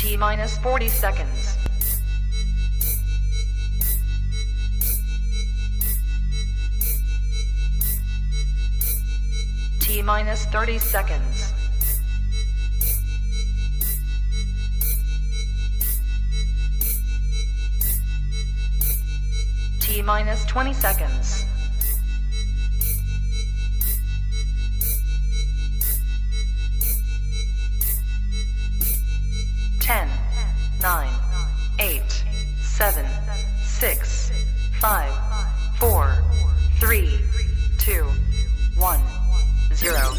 T minus 40 seconds. T minus 30 seconds. T minus 20 seconds. Ten, 9, 8, 7, 6, 5, 4, 3, 2, 1, 0.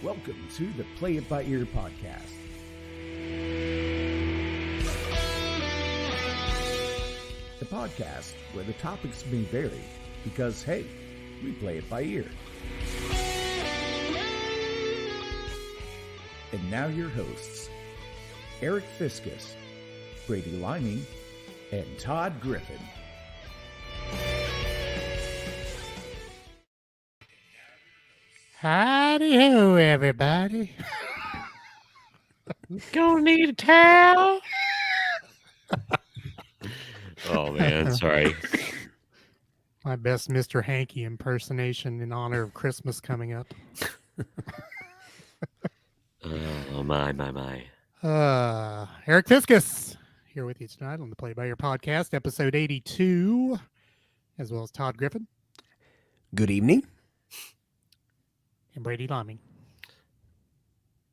Welcome to the Play It By Ear podcast. The podcast where the topics may vary because, hey, we play it by ear. And now your hosts, Eric Fiskus, Brady Liming, and Todd Griffin. Howdy-ho, everybody. Gonna need a towel. Oh, man, sorry. My best Mr. Hanky impersonation in honor of Christmas coming up. Oh, my. Eric Fiskus here with you tonight on the Play By Ear podcast, episode 82, as well as Todd Griffin. Good evening. And Brady Liming.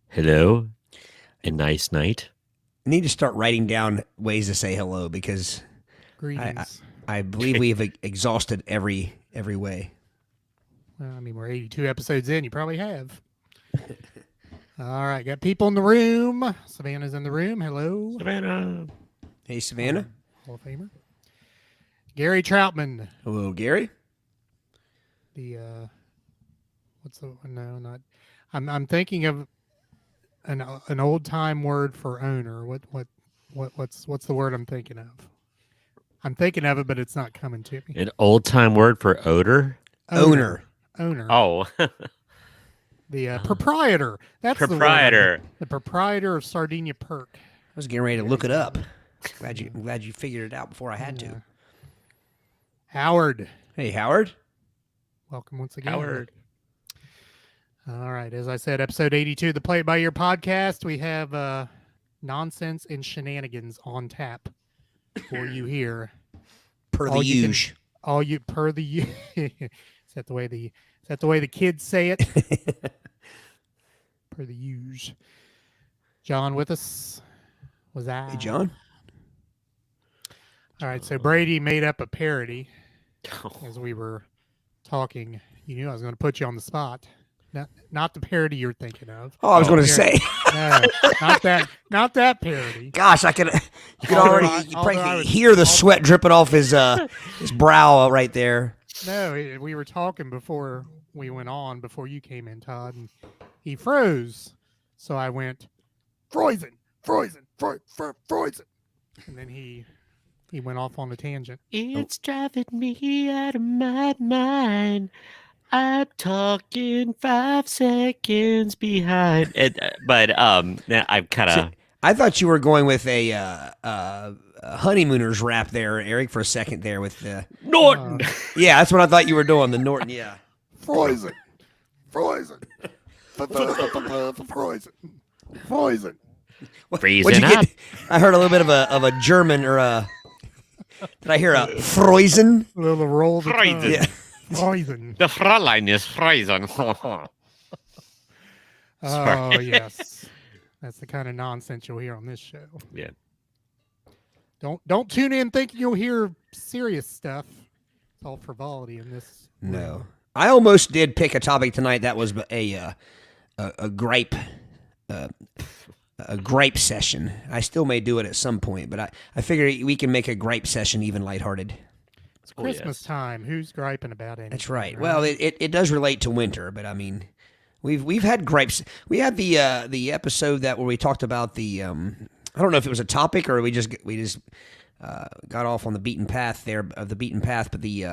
Hello. A nice night. I need to start writing down ways to say hello because Greetings. I believe we have exhausted every way. Well, I mean, we're 82 episodes in. You probably have. All right. Got people in the room. Savannah's in the room. Hello. Savannah. Hey, Savannah. Hall of Famer. Gary Troutman. Hello, Gary. I'm thinking of an old time word for owner. What's the word I'm thinking of? I'm thinking of it, but it's not coming to me. An old time word for odor? Owner. Oh. The proprietor. That's proprietor. The proprietor of Sardinia Perk. I was getting ready to look it up. Glad you figured it out before I had to. Howard. Hey, Howard. Welcome once again. Howard. All right. As I said, episode 82 of the Play It By Ear podcast. We have nonsense and shenanigans on tap for you here. Per the usual. Is that the way the kids say it? Per the usual. John with us. Was that? Hey, John. All right. So Brady made up a parody as we were talking. You knew I was going to put you on the spot. Not the parody you're thinking of. Oh, I was going to say. No, not that parody. Gosh, you could probably hear the sweat dripping off his brow right there. No, we were talking before we went on, before you came in, Todd, and he froze. So I went, Frozen. And then he went off on a tangent. It's driving me out of my mind. I'm talking 5 seconds behind. Now I'm kind of. I thought you were going with a honeymooners rap there, Eric, for a second there with the Norton. Yeah, that's what I thought you were doing. The Norton, yeah. Frozen. Freezing What'd you up. get? I heard a little bit of a German or a. Did I hear a Freusen? A little roll. Frozen. Yeah. Frozen. The Fräulein is frozen. Oh, yes. That's the kind of nonsense you'll hear on this show. Yeah. Don't tune in thinking you'll hear serious stuff. It's all frivolity in this. No. I almost did pick a topic tonight that was a gripe session. I still may do it at some point, but I figure we can make a gripe session even lighthearted. It's Christmas time. Who's griping about anything? That's right. Well, it does relate to winter, but I mean, we've had gripes. We had the episode where we talked about the I don't know if it was a topic or we just got off on the beaten path there of the beaten path, but the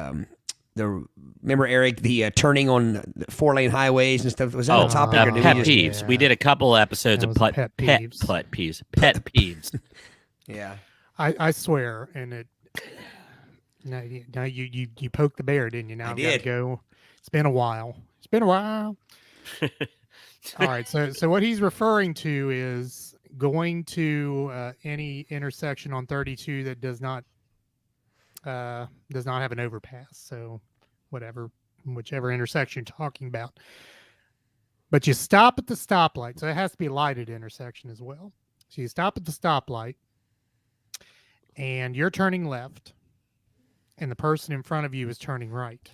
remember, Eric, the turning on 4-lane highways and stuff. Was that a topic? Or did pet we peeves. Yeah. We did a couple episodes That of was pet peeves. Pet peeves. Yeah. I swear, and it. Now you poked the bear, didn't you? Now I've got to did. go. It's been a while. All right. So what he's referring to is going to any intersection on 32 that does not have an overpass. So whichever intersection you're talking about. But you stop at the stoplight. So it has to be a lighted intersection as well. So you stop at the stoplight and you're turning left and the person in front of you is turning right.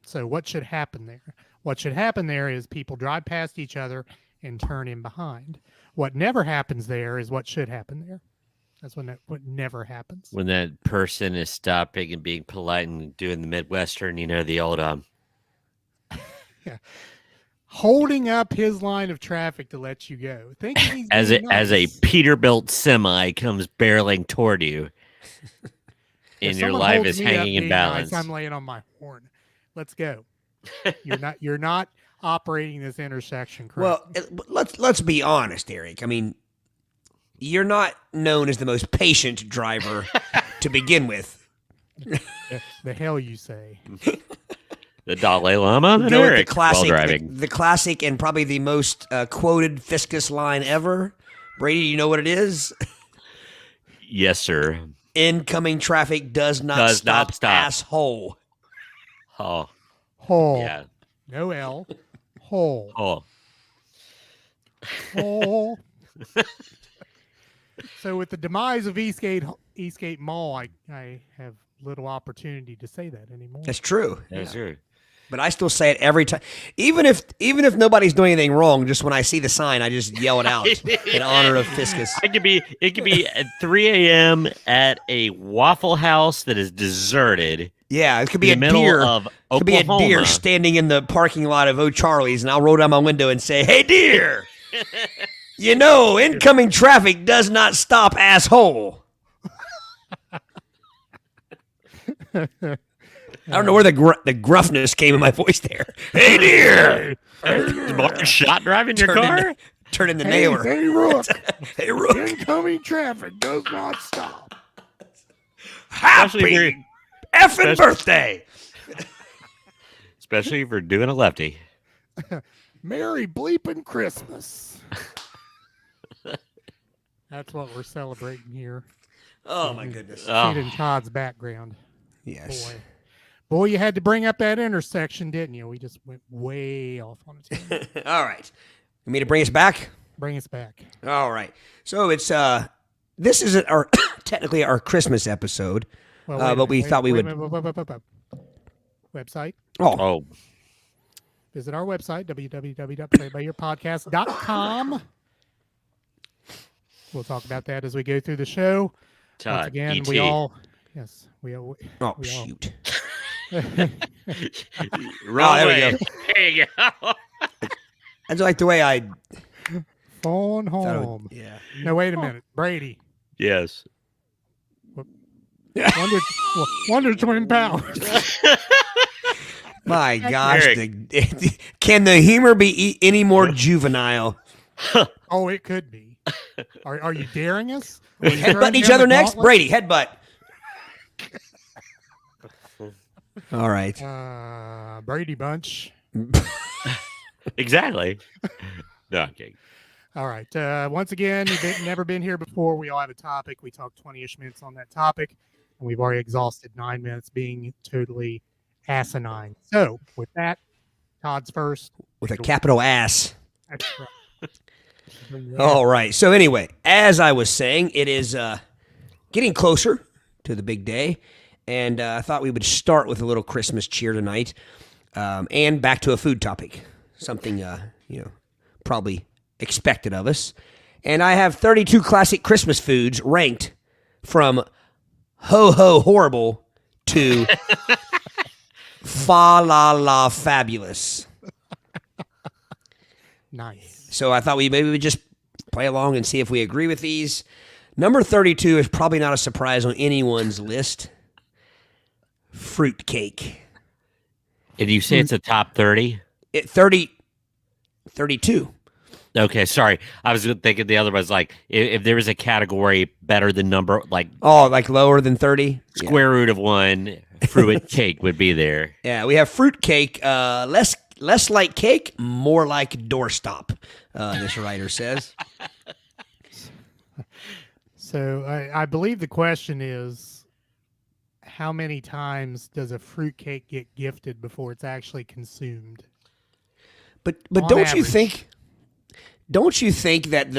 So what should happen there? What should happen there is people drive past each other and turn in behind. What never happens there is what should happen there. That's what never happens. When that person is stopping and being polite and doing the Midwestern, the old Yeah. Holding up his line of traffic to let you go. Thinking he's as being a nice. Peterbilt semi comes barreling toward you, If and your someone life holds is me up hanging in being balance. nice, I'm laying on my horn. Let's go. You're not operating this intersection correctly. Well, let's be honest, Eric. I mean, you're not known as the most patient driver to begin with. The hell you say. The Dalai Lama, and Go with Eric, the classic, while driving. the classic, and probably the most quoted Fiscus line ever. Brady, you know what it is? Yes, sir. Incoming traffic does not stop, asshole. Oh, Hole. yeah. No L. Hole. Oh, Hole. So with the demise of Eastgate Mall, I have little opportunity to say that anymore. That's true. that's true. But I still say it every time, even if nobody's doing anything wrong. Just when I see the sign, I just yell it out in honor of Fiscus. It could be at 3 a.m. at a Waffle House that is deserted. Yeah, it could be In a the middle deer. of Could be a deer Oklahoma. standing in the parking lot of O'Charlie's, and I'll roll down my window and say, "Hey, deer! Incoming traffic does not stop, asshole." I don't know where the gruffness came in my voice there. Hey, deer! Shot driving your car? Turning the nailer. Hey, Rook. Hey, Rook. Incoming traffic does not stop. Happy effing birthday! Especially if you're doing a lefty. Merry bleeping Christmas. That's what we're celebrating here. Oh, my goodness. See it in Todd's background. Yes. Boy, you had to bring up that intersection, didn't you? We just went way off on a tangent. All right. You mean to bring us back? Bring us back. All right. So it's this isn't our technically our Christmas episode, Well, wait a but we minute, thought we wait would. a minute. Website. Oh, Visit our website, www.playbyyourpodcast.com. We'll talk about that as we go through the show. Todd, Once again, E.T. we all. Oh we all- shoot! Wrong there we way. go. There you go. I just like the way I. phone thought it would- home. yeah. No, wait a minute. Brady. Yes. Wonder Twin Powers. My gosh! Eric. Can the humor be any more juvenile? Oh, it could be. Are you daring us? Are you Headbutt throwing each down other the next, gauntlet? Brady. Headbutt. All right. Brady Bunch. Exactly. No, I'm kidding. All right. Once again, you've never been here before. We all have a topic. We talk 20-ish minutes on that topic, and we've already exhausted 9 minutes being totally asinine. So, with that, Todd's first. With a capital ass. That's right. All right. So anyway, as I was saying, it is getting closer to the big day, and I thought we would start with a little Christmas cheer tonight, and back to a food topic, something probably expected of us. And I have 32 classic Christmas foods ranked from ho ho horrible to fa la la fabulous. Nice. So I thought we maybe would just play along and see if we agree with these. Number 32 is probably not a surprise on anyone's list. Fruitcake. And you say it's a top 30? 32. Okay, sorry. I was thinking the other was like, if there was a category better than number, like like lower than 30? square root of 1, fruitcake would be there. Yeah, we have fruitcake, less like cake, more like doorstop, this writer says. So I believe the question is, how many times does a fruitcake get gifted before it's actually consumed? But On don't average. you think that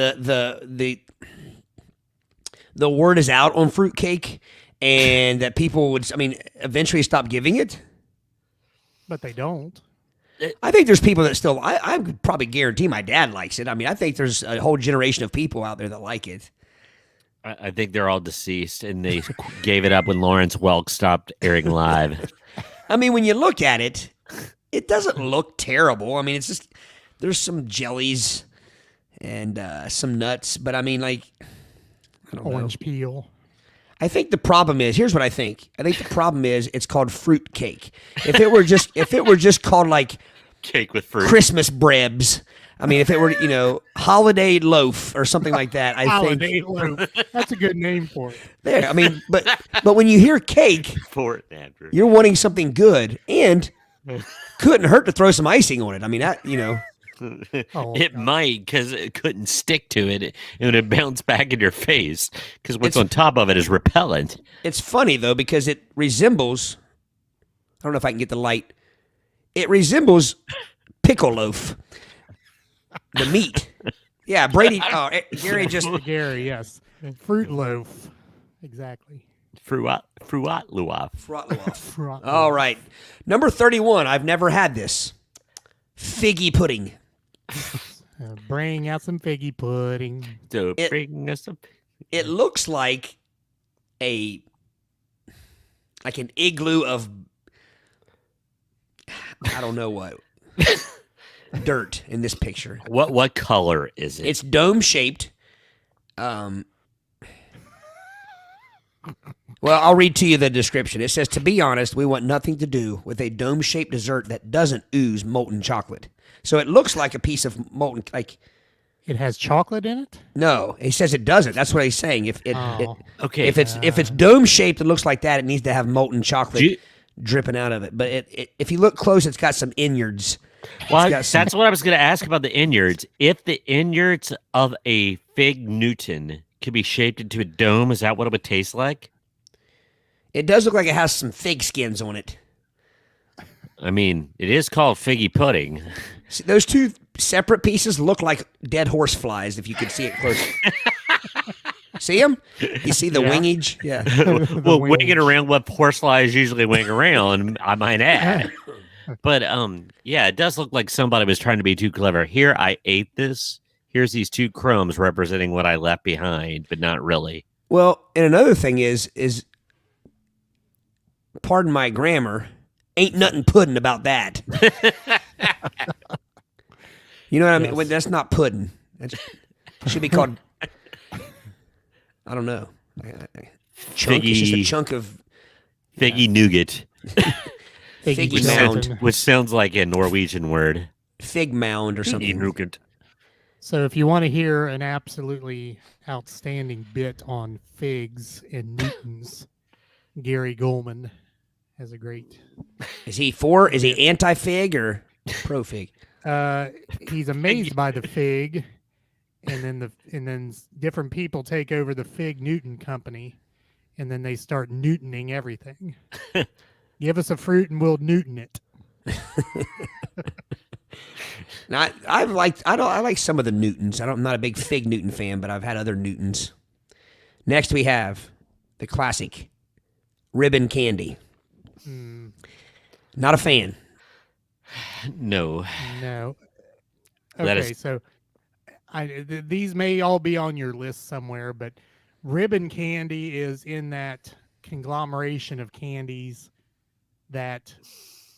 the word is out on fruitcake and that people would eventually stop giving it? But they don't. I think there's people that still I would probably guarantee my dad likes it. I mean, I think there's a whole generation of people out there that like it. I think they're all deceased, and they gave it up when Lawrence Welk stopped airing live. I mean, when you look at it, it doesn't look terrible. I mean, it's just there's some jellies and some nuts, but I mean, like, I don't know. Orange peel. I think the problem is, here's what I think. I think the problem is it's called fruit cake. If it were just called like Cake with fruit. Christmas brebs, I mean, if it were, holiday loaf or something like that, I Holiday think loaf. That's a good name for it. there. I mean, but when you hear cake, For it, Andrew. you're wanting something good, and couldn't hurt to throw some icing on it. I mean, Oh, It might, because it couldn't stick to it. It would bounce back in your face, because what's on top of it is repellent. It's funny though because it resembles. I don't know if I can get the light. It resembles pickle loaf. The meat. Yeah, Brady. Gary just. Gary, yes. Fruit loaf. Exactly. Fruat Fruit All right. Number 31. I've never had this. Figgy pudding. Bring out some figgy pudding. So It- bring us some. It looks like an igloo of I don't know what dirt in this picture. What color is it? It's dome shaped. Well, I'll read to you the description. It says, "To be honest, we want nothing to do with a dome-shaped dessert that doesn't ooze molten chocolate." So it looks like a piece of molten, like, It has chocolate in it? no, he says it doesn't. That's what he's saying. If Okay. if it's dome-shaped, it looks like that. It needs to have molten chocolate Do you- dripping out of it. But if you look close, it's got some innards. Well, got some- that's what I was going to ask about the innards. If the innards of a fig Newton could be shaped into a dome, is that what it would taste like? It does look like it has some fig skins on it. I mean, it is called figgy pudding. See, those two separate pieces look like dead horse flies. If you could see it close. See them? You see the wingage? Yeah. Well, wings. winging around what horseflies usually wing around, I might add. But yeah, it does look like somebody was trying to be too clever. Here, I ate this. Here's these two crumbs representing what I left behind, but not really. Well, and another thing is pardon my grammar, ain't nothing pudding about that. You know what I mean? Yes. Well, that's not pudding. It should be called, I don't know. Chunk. It's just a Figgy- chunk of Figgy nougat, Figgy Figgy mound. Skeleton. which sounds like a Norwegian word. fig mound or Figgy something. nougat. So if you want to hear an absolutely outstanding bit on figs and Newtons, Gary Goldman has a great. Is he anti-fig or pro-fig? He's amazed by the fig, and then different people take over the Fig Newton company, and then they start Newtoning everything. Give us a fruit and we'll Newton it. Now, I like some of the Newtons. I'm not a big fig Newton fan, but I've had other Newtons. Next we have the classic ribbon candy. Not a fan. No. No. That Okay, is- so these may all be on your list somewhere, but ribbon candy is in that conglomeration of candies that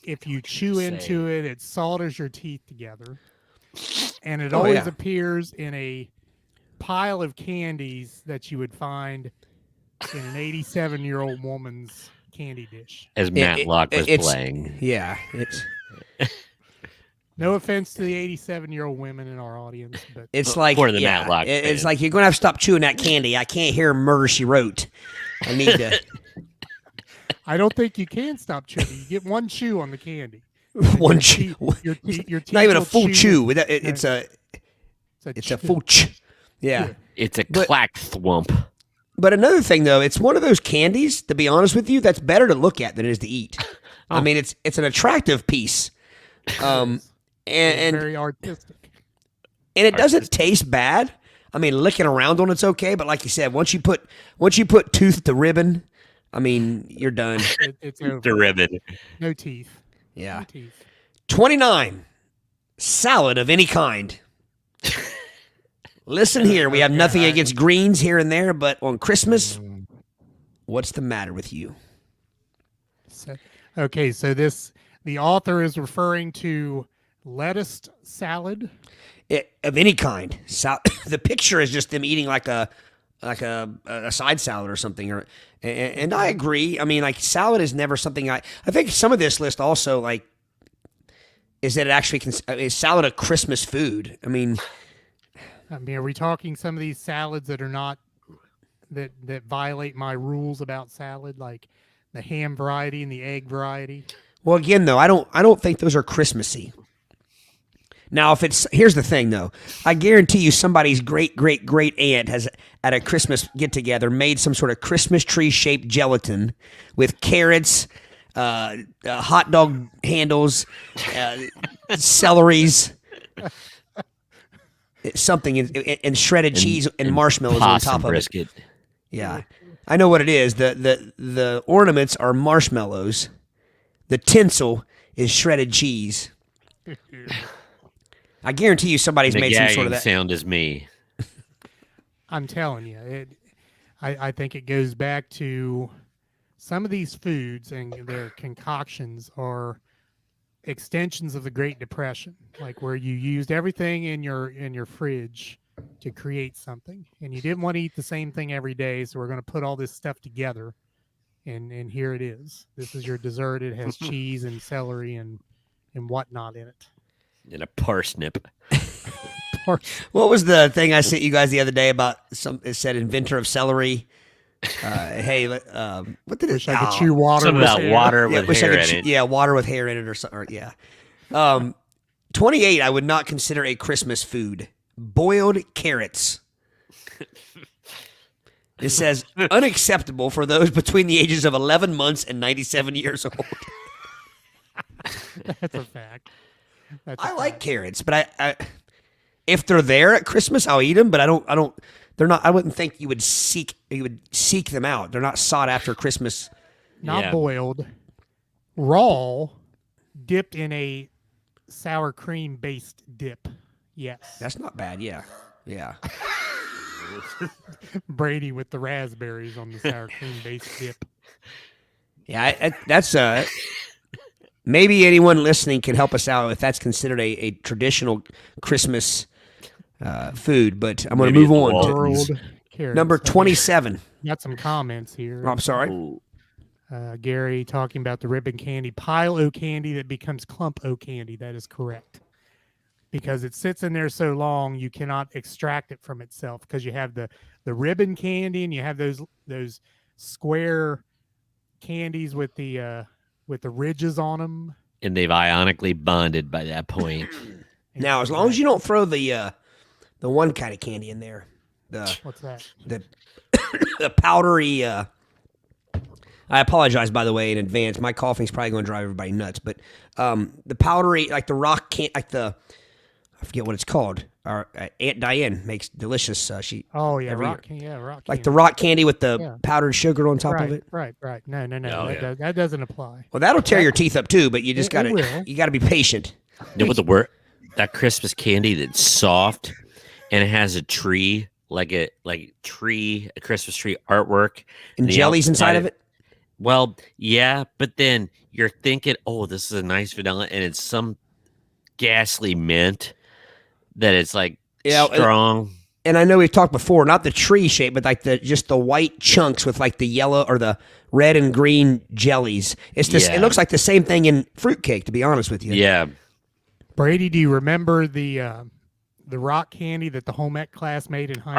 if you chew into it, it solders your teeth together. And it Oh, always yeah. appears in a pile of candies that you would find in an 87-year-old woman's candy dish. As Matlock was playing. Yeah, it's No offense to the 87-year-old women in our audience, but it's like For the Matlock it's fans. like you're gonna have to stop chewing that candy. I can't hear Murder She Wrote. I need to. I don't think you can stop chewing. You get one chew on the candy. One Your chew. teeth- your teeth Not even a will full chew. It's No, a full chew. Yeah. It's a clack thwump. But another thing, though, it's one of those candies. To be honest with you, that's better to look at than it is to eat. I mean, it's an attractive piece, and very artistic. it doesn't taste bad. I mean, licking around on it's okay, but like you said, once you put tooth to ribbon, I mean, you're done. It's over. The ribbon. No teeth. Yeah. No teeth. 29. Salad of any kind. Listen here, we have nothing against greens here and there, but on Christmas, what's the matter with you? So the author is referring to lettuce salad. Of any kind. The picture is just them eating like a side salad or something. And I agree. I mean, like salad is never something I think some of this list also like is that it actually is salad a Christmas food? I mean, are we talking some of these salads that are not that violate my rules about salad, like the ham variety and the egg variety? well, again though, I don't think those are Christmassy. Now, here's the thing though, I guarantee you somebody's great aunt has at a Christmas get together made some sort of Christmas tree shaped gelatin with carrots, hot dog handles, celeries. Something and shredded cheese and marshmallows on top of brisket. it. Yeah, I know what it is. The ornaments are marshmallows. The tinsel is shredded cheese. I guarantee you somebody's The made some sort of that. sound is me. I'm telling you, I think it goes back to some of these foods and their concoctions are extensions of the Great Depression, like where you used everything in your fridge to create something, and you didn't want to eat the same thing every day, so we're going to put all this stuff together, and here it is. This is your dessert. It has cheese and celery and whatnot in it. And a parsnip. What was the thing I sent you guys the other day about? It said inventor of celery. Hey, what did it? Wish I could chew water. Something with about hair. water Yeah, with wish I hair could in it. Yeah, water with hair in it or something. Yeah. 28. I would not consider a Christmas food. Boiled carrots. It says unacceptable for those between the ages of 11 months and 97 years old. That's a fact. I like carrots, but I if they're there at Christmas, I'll eat them. But I don't. They're not. I wouldn't think you would seek them out. They're not sought after Christmas. Not Yeah. boiled, raw, dipped in a sour cream based dip. Yes. That's not bad. Yeah. Brady with the raspberries on the sour cream based dip. Yeah. That's maybe anyone listening can help us out if that's considered a traditional Christmas food. But I'm going to Maybe move at the on to Boiled carrots. number Okay, 27. Got some comments here. Oh, I'm sorry. Ooh. Gary talking about the ribbon candy, pile o candy that becomes clump o candy. That is correct. Because it sits in there so long, you cannot extract it from itself. Because you have the ribbon candy and you have those square candies with the ridges on them. And they've ionically bonded by that point. Now, as long as you don't throw the one kind of candy in there, What's that? the powdery. I apologize, by the way, in advance. My coughing's probably going to drive everybody nuts. But the powdery, like the rock candy, I forget what it's called. Our Aunt Diane makes delicious. Oh yeah, every rock. year. Yeah, rock. Like candy. the rock candy with the Yeah. powdered sugar on top right, of it. Right. No. Oh, yeah. That doesn't apply. Well, that'll tear your teeth up too. But you just It got will. to be patient. You know what the word? That Christmas candy that's soft and it has a tree, a Christmas tree artwork. And the jellies inside outside of it. Well, yeah, but then you're thinking, oh, this is a nice vanilla, and it's some ghastly mint that it's like Yeah, strong. and I know we've talked before, not the tree shape, but like just the white chunks with like the yellow or the red and green jellies. It's this. Yeah. It looks like the same thing in fruitcake, to be honest with you. Yeah. Brady, do you remember the rock candy that the home ec class made in high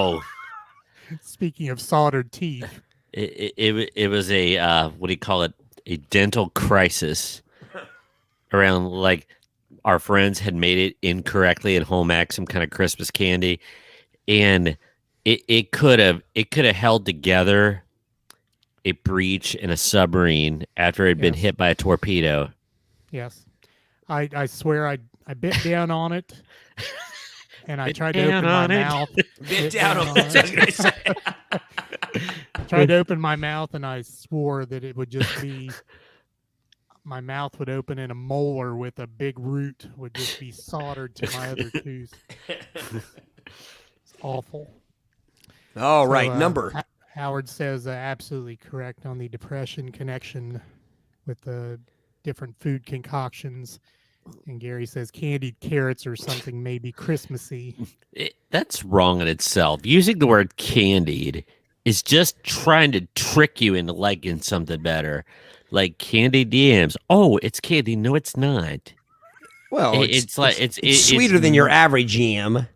school? Oh, Speaking of soldered teeth, it was a what do you call it? A dental crisis around like our friends had made it incorrectly at home ec, some kind of Christmas candy, and it could have held together a breach in a submarine after it had been Yes. hit by a torpedo. yes, I swear I bit down on it, and I Bit tried to down open my on it. mouth. Bit down on it. Tried to open my mouth, and I swore that it would just be my mouth would open, and a molar with a big root would just be soldered to my other tooth. It's awful. All So, right, number. Howard says absolutely correct on the depression connection with the different food concoctions. And Gary says candied carrots or something maybe Christmassy. That's wrong in itself. Using the word candied is just trying to trick you into liking something better. Like candied yams. Oh, it's candy. No, it's not. Well, It's like it's sweeter than your average yam.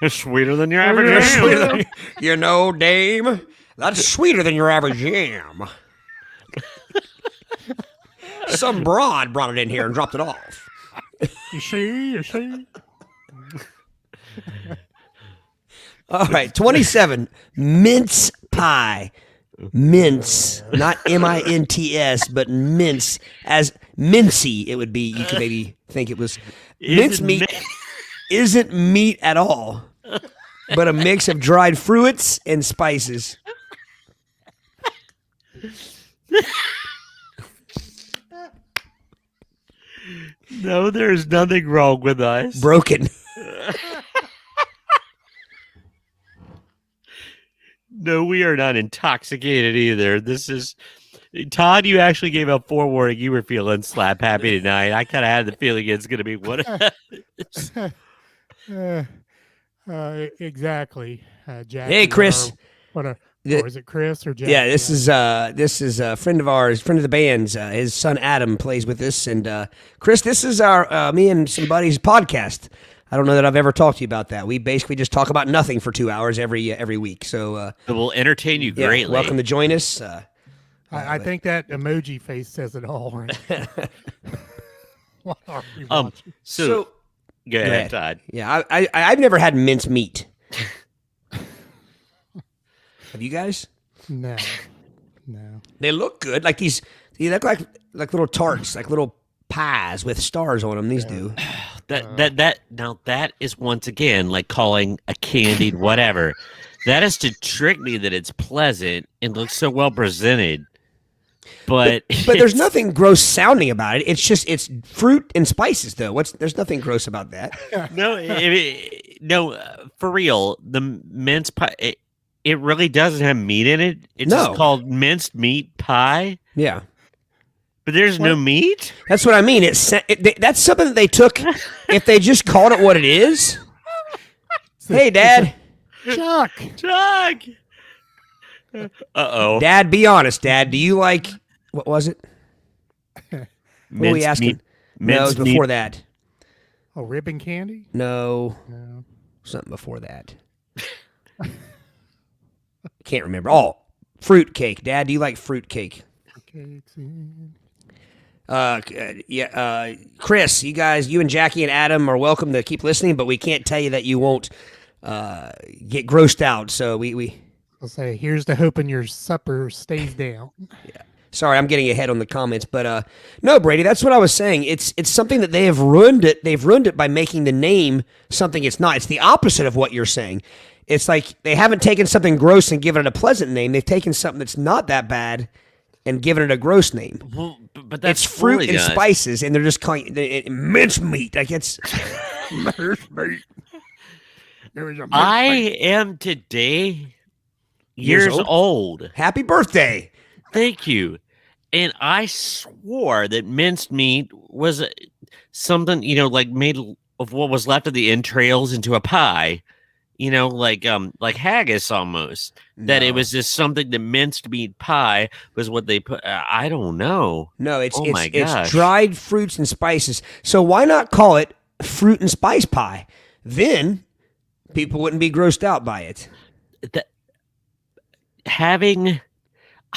It's sweeter than your Sweeter than- dame, that's sweeter than your average yam. Some broad brought it in here and dropped it off. You see? All right, 27. Mince pie. Mince, not M-I-N-T-S, but mince. As mincy, it would be. You could maybe think it was. Mince meat isn't meat at all, but a mix of dried fruits and spices. No, there's nothing wrong with us. Broken. No, we are not intoxicated either. This is Todd. You actually gave a forewarning. You were feeling slap happy tonight. I kind of had the feeling it's going to be what. Exactly. Jack. Hey, Chris. Is it Chris or Jack? Yeah, this is a friend of ours, friend of the band's. His son Adam plays with us, and Chris, this is our me and some buddies podcast. I don't know that I've ever talked to you about that. We basically just talk about nothing for 2 hours every week. So It will entertain you yeah, greatly. welcome to join us. I think that emoji face says it all. Right? What are we watching? So go ahead, ahead. Todd. Yeah, I've never had mince meat. Have you guys? No. They look good. Like these. They look like little tarts, like little pies with stars on them. These do. That is once again like calling a candied whatever. That is to trick me that it's pleasant and looks so well presented. But there's nothing gross sounding about it. It's fruit and spices though. There's nothing gross about that. No, for real. The mince pie. It really doesn't have meat in it. It's No. just called minced meat pie. Yeah. But there's no meat. That's what I mean. That's something that they took. If they just called it what it is. Hey, Dad. Chuck. Uh-oh. Dad, be honest. Dad, do you like what was it? What were we asking? No, it was before that. Oh, ribbon candy? No, No. something before that. Can't remember. Oh, fruitcake. Dad, do you like fruitcake? Cakes in. Chris, you and Jackie and Adam are welcome to keep listening, but we can't tell you that you won't get grossed out. So we I'll say, here's to hoping your supper stays down. sorry, I'm getting ahead on the comments, but no, Brady, that's what I was saying. It's something that they have ruined it. They've ruined it by making the name something it's not. It's the opposite of what you're saying. It's like they haven't taken something gross and given it a pleasant name. They've taken something that's not that bad and given it a gross name. Well, but that's It's fruit and fooling us. spices, and they're just calling it mince meat. Like it's Mince meat. There was a mince I meat. am today Years years old. happy birthday. Thank you. And I swore that minced meat was something, like made of what was left of the entrails into a pie. Like haggis almost. That it No. was just something that minced meat pie was what they put. I don't know. No, Oh my it's gosh. dried fruits and spices. So why not call it fruit and spice pie? Then people wouldn't be grossed out by it.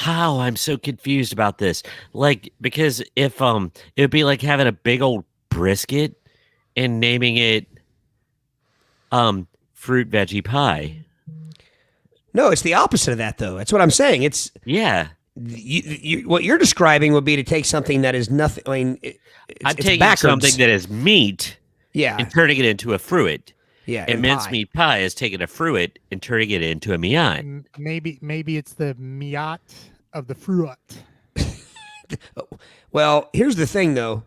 I'm so confused about this. Like, because if it would be like having a big old brisket and naming it fruit veggie pie. No, it's the opposite of that, though. That's what I'm saying. It's Yeah. what you're describing would be to take something that is nothing. I mean, I'm it's taking backwards. something that is meat Yeah, and turning it into a fruit. yeah, And mincemeat pie is taking a fruit and turning it into a miat. Maybe it's the miat of the fruit. Well, here's the thing, though.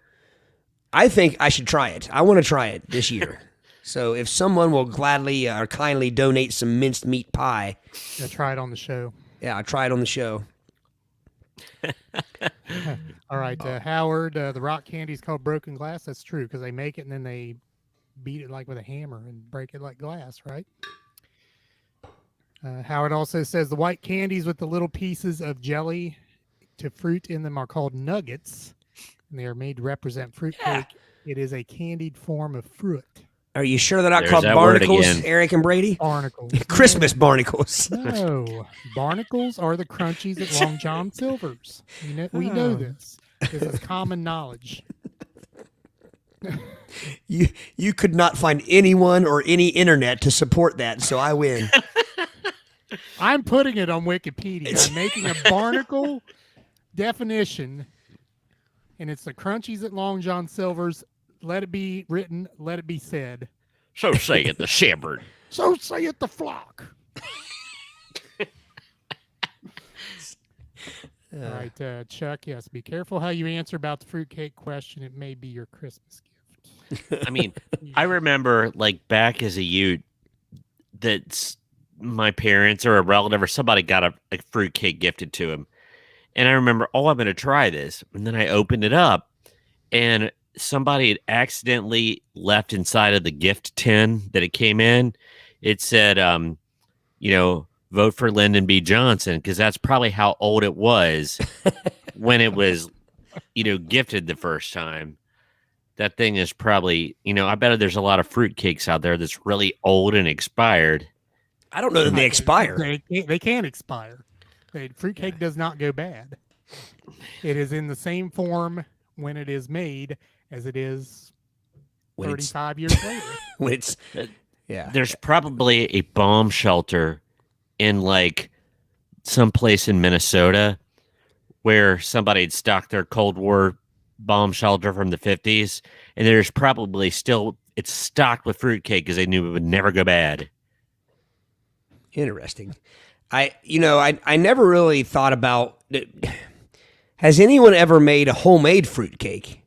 I think I should try it. I want to try it this year. So if someone will gladly or kindly donate some minced meat pie, Yeah, try it on the show. yeah, I'll try it on the show. All right, Howard, the rock candy is called broken glass. That's true because they make it and then they beat it like with a hammer and break it like glass, right? Howard also says the white candies with the little pieces of jelly to fruit in them are called nuggets, and they are made to represent fruitcake. It is a candied form of fruit. Are you sure they're not There's called that word barnacles, again. Eric and Brady? Barnacles. Christmas barnacles. No, barnacles are the crunchies at Long John Silver's. We know this. This is common knowledge. You could not find anyone or any internet to support that, so I win. I'm putting it on Wikipedia. I'm making a barnacle definition, and it's the crunchies at Long John Silver's. Let it be written. Let it be said. So say it, the shepherd. So say it, the flock. All right, Chuck. Yes, be careful how you answer about the fruitcake question. It may be your Christmas gift. I mean, I remember like back as a youth that my parents or a relative or somebody got a fruitcake gifted to him. And I remember, I'm going to try this. And then I opened it up and somebody had accidentally left inside of the gift tin that it came in. It said, vote for Lyndon B. Johnson, because that's probably how old it was when it was, gifted the first time. That thing is probably, I bet there's a lot of fruitcakes out there that's really old and expired. I don't know that they expire. They can expire. Fruitcake does not go bad. It is in the same form when it is made as it is When it's 35 years later. when it's yeah. There's probably a bomb shelter in like someplace in Minnesota where somebody had stocked their Cold War bomb shelter from the 50s, and there's probably still it's stocked with fruitcake because they knew it would never go bad. Interesting. I never really thought about. Has anyone ever made a homemade fruitcake?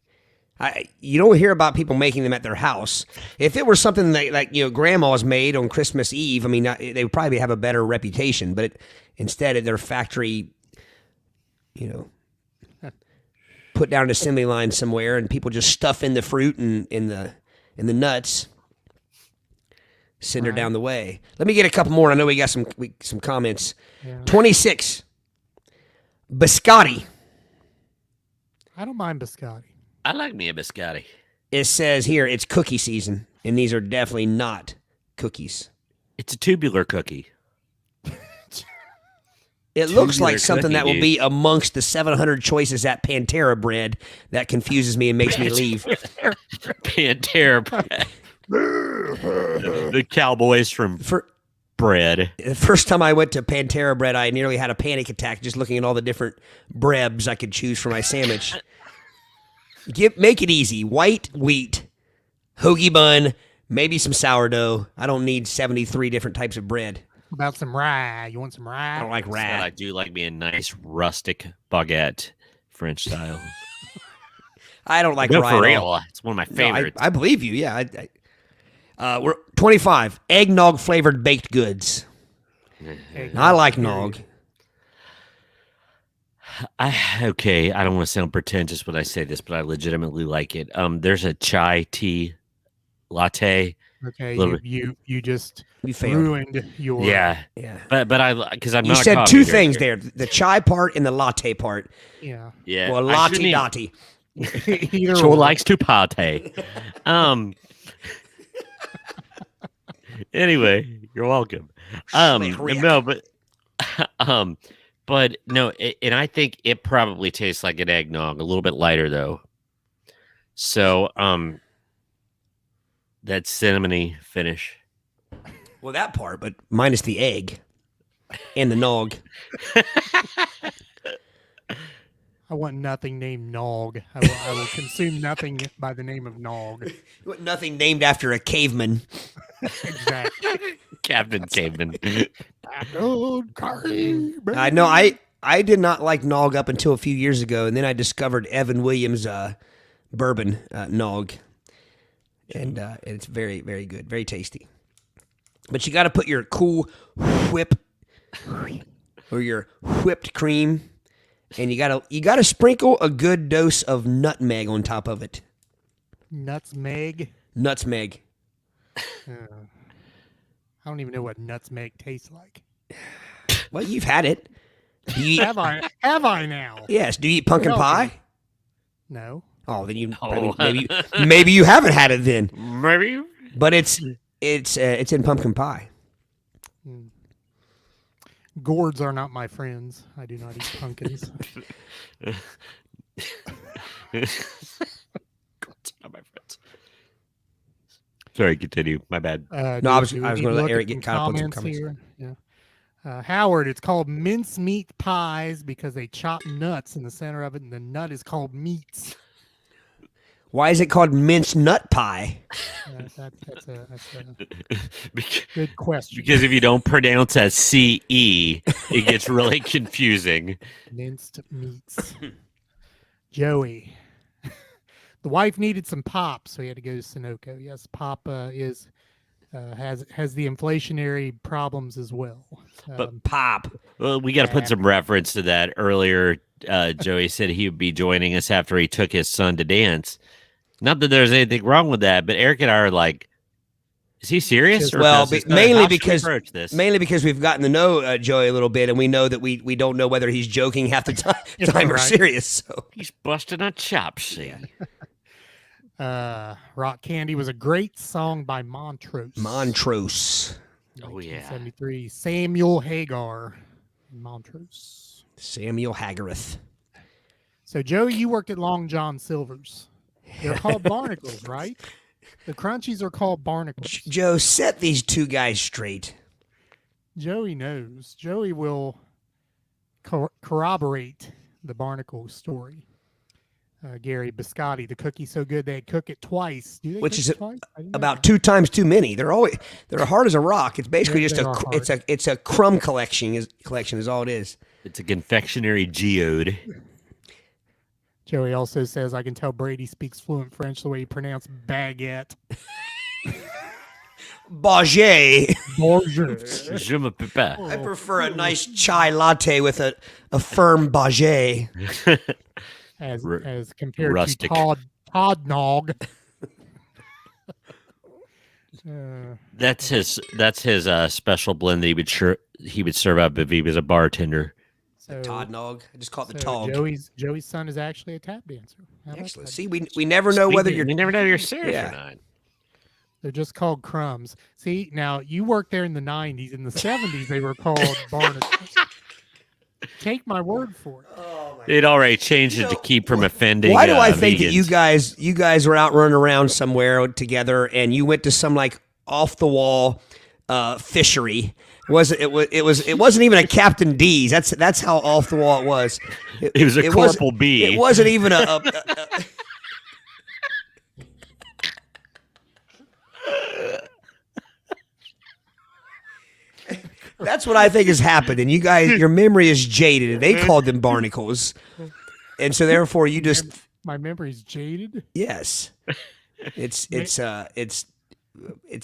You don't hear about people making them at their house. If it were something that grandma's made on Christmas Eve, I mean, they would probably have a better reputation. But instead, at their factory, put down an assembly line somewhere, and people just stuff in the fruit and in the nuts. Send her down the way. Let me get a couple more. I know we got some comments. Yeah. 26. Biscotti. I don't mind biscotti. I like me a biscotti. It says here it's cookie season, and these are definitely not cookies. It's a tubular cookie. It looks Tubular like something cookie, that will dude. be amongst the 700 choices at Pantera bread. That confuses me and makes me leave. Pantera bread. The Cowboys from bread. The first time I went to Pantera bread, I nearly had a panic attack just looking at all the different breads I could choose for my sandwich. Make it easy. White wheat, hoagie bun, maybe some sourdough. I don't need 73 different types of bread. About some rye. You want some rye? I don't like But rat. I do like me a nice rustic baguette, French style. I don't like No, rye for at all. real. It's one of my No, favorites. I believe you. Yeah. We're 25. Eggnog flavored baked goods. I like nog. Okay, I don't want to sound pretentious when I say this, but I legitimately like it. There's a chai tea latte. Okay, Little you just You failed. ruined your Yeah, Yeah. but I because I'm You not. a said coffee two drinker. things there: the chai part and the latte part. yeah. Yeah, Well, I shouldn't latte eat- dotty. Either Joel or. likes to pate. Anyway, you're welcome. Schlick-rick. No, but no, and I think it probably tastes like an eggnog, a little bit lighter though. So, that cinnamony finish. Well, that part, but minus the egg and the nog. I want nothing named Nog. I will consume nothing by the name of Nog. Nothing named after a caveman. Exactly. Captain Caveman. Good curry, I know. I did not like nog up until a few years ago, and then I discovered Evan Williams bourbon nog, and it's very, very good, very tasty. But you got to put your cool whip or your whipped cream, and you gotta sprinkle a good dose of nutmeg on top of it. Nutmeg. Nutmeg. I don't even know what nutmeg tastes like. Well, you've had it. Do you eat, Have I? Have I now? yes. Do you eat pumpkin No. pie? No. Oh, then you Oh. maybe you haven't had it then. Maybe. But it's in pumpkin pie. Gourds are not my friends. I do not eat pumpkins. Sorry, continue. My bad. No, I was going to let Eric get caught up on some comments. here. Yeah. Howard, it's called mincemeat pies because they chop nuts in the center of it, and the nut is called meats. Why is it called minced nut pie? That's a Bec- good question. Because if you don't pronounce as CE, it gets really confusing. Minced meats. Joey. The wife needed some pop, so he had to go to Sunoco. Yes, pop has the inflationary problems as well. But Pop. Well, we got to put some reference to that. Earlier, Joey said he would be joining us after he took his son to dance. Not that there's anything wrong with that, but Eric and I are like, is he serious? Or Well, does this- mainly how should we because approach this? we've gotten to know Joey a little bit, and we know that we don't know whether he's joking half the time or Right. serious. So He's busting a chop see. Rock Candy was a great song by Montrose. Montrose. Oh, yeah. 1973. Samuel Hagar. Montrose. Samuel Hagareth. So, Joey, you worked at Long John Silver's. They're called barnacles, right? The crunchies are called barnacles. Joe, set these two guys straight. Joey knows. Joey will corroborate the barnacle story. Gary Biscotti, the cookie's so good they cook it twice. Do they Which cook is it twice? I didn't know About that. 2 times too many. They're hard as a rock. It's basically Yeah, just they are hard. it's a crumb collection is all it is. It's a confectionery geode. Joey also says, I can tell Brady speaks fluent French the way he pronounced baguette. Baguette. Bonjour. Je me peux pas. I prefer a nice chai latte with a firm baguette. as compared rustic. to Todd Nog. That's his special blend that he would serve up if he was a bartender. So, Todd Nog. I just call it the so Tog. Joey's son is actually a tap dancer. How about Excellent. that? See, we never know whether you're. You never know if you're serious Yeah. or not. They're just called crumbs. See, now you worked there in the 90s. In the 70s, they were called barnacles. Take my word for it. They'd already changed it to keep from offending. Why do I think that vegans. you guys were out running around somewhere together and you went to some like off the wall fishery? It wasn't even a Captain D's. That's how off the wall it was. It was a Corporal B. It wasn't even a That's what I think has happened, and you guys, your memory is jaded. And they called them barnacles, and so therefore you just My memory's jaded. yes, it's not.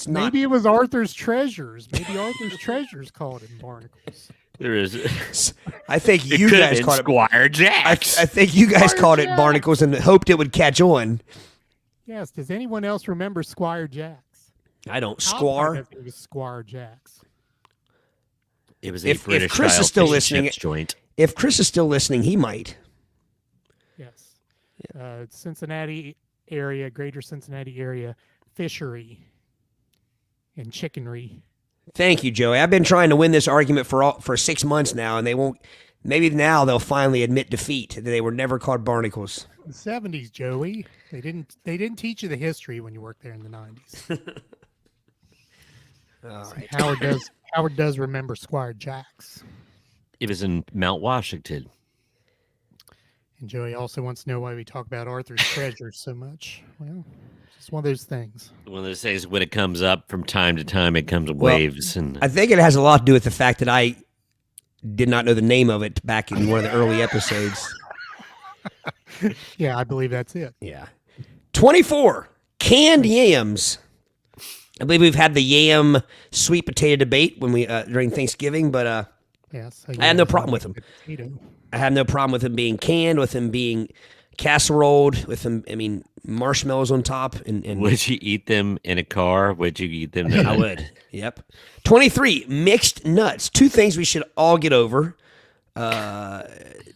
Maybe it was Arthur's Treasures. Maybe Arthur's Treasures called him barnacles. There is. I think It you could have guys been called it. Squire I Jacks. think you guys Squire called it Jack. barnacles and hoped it would catch on. Yes. Does anyone else remember Squire Jacks? I don't. Popeye Squire. doesn't even Squire Jacks. It was a If British Chris style is still fish and listening, chips joint. If Chris is still listening, he might. Yes. Cincinnati area, greater Cincinnati area, fishery and chickenry. Thank you, Joey. I've been trying to win this argument for 6 months now, and they won't. Maybe now they'll finally admit defeat. That they were never called barnacles. The 70s, Joey. They didn't teach you the history when you worked there in the 90s. All So right. Howard does remember Squire Jacks. It was in Mount Washington. And Joey also wants to know why we talk about Arthur's treasure so much. Well, it's just one of those things. One of those things when it comes up from time to time, it comes in Well, waves. And I think it has a lot to do with the fact that I did not know the name of it back in one of the early episodes. Yeah, I believe that's it. Yeah. 24. Canned yams. I believe we've had the yam sweet potato debate when we during Thanksgiving, but Yes. I had no problem with them. Potato. I have no problem with them being canned, with them being casseroled, with them. I mean, marshmallows on top, and would you eat them in a car? Would you eat them? I would. Yep. 23. Mixed nuts. Two things we should all get over.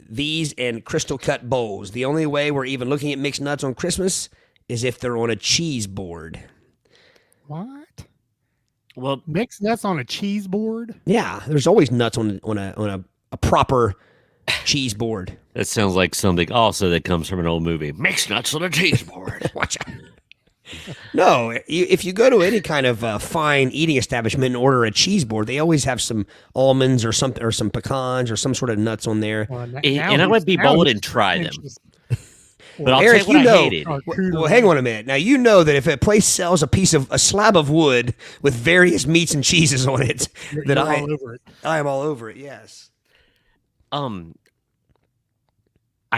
These and crystal cut bowls. The only way we're even looking at mixed nuts on Christmas is if they're on a cheese board. What? Well, Mixed nuts on a cheese board? Yeah, there's always nuts on a proper cheese board. that sounds like something also that comes from an old movie. Mixed nuts on a cheese board. Watch out. No, if you go to any kind of fine eating establishment and order a cheese board, they always have some almonds or some pecans or some sort of nuts on there. Well, And I would be bold and try them. But I'll Eric, tell you what I hated. Well, hang on a minute. Now you know that if a place sells a slab of wood with various meats and cheeses on it, that all over it. I am all over it. Yes. I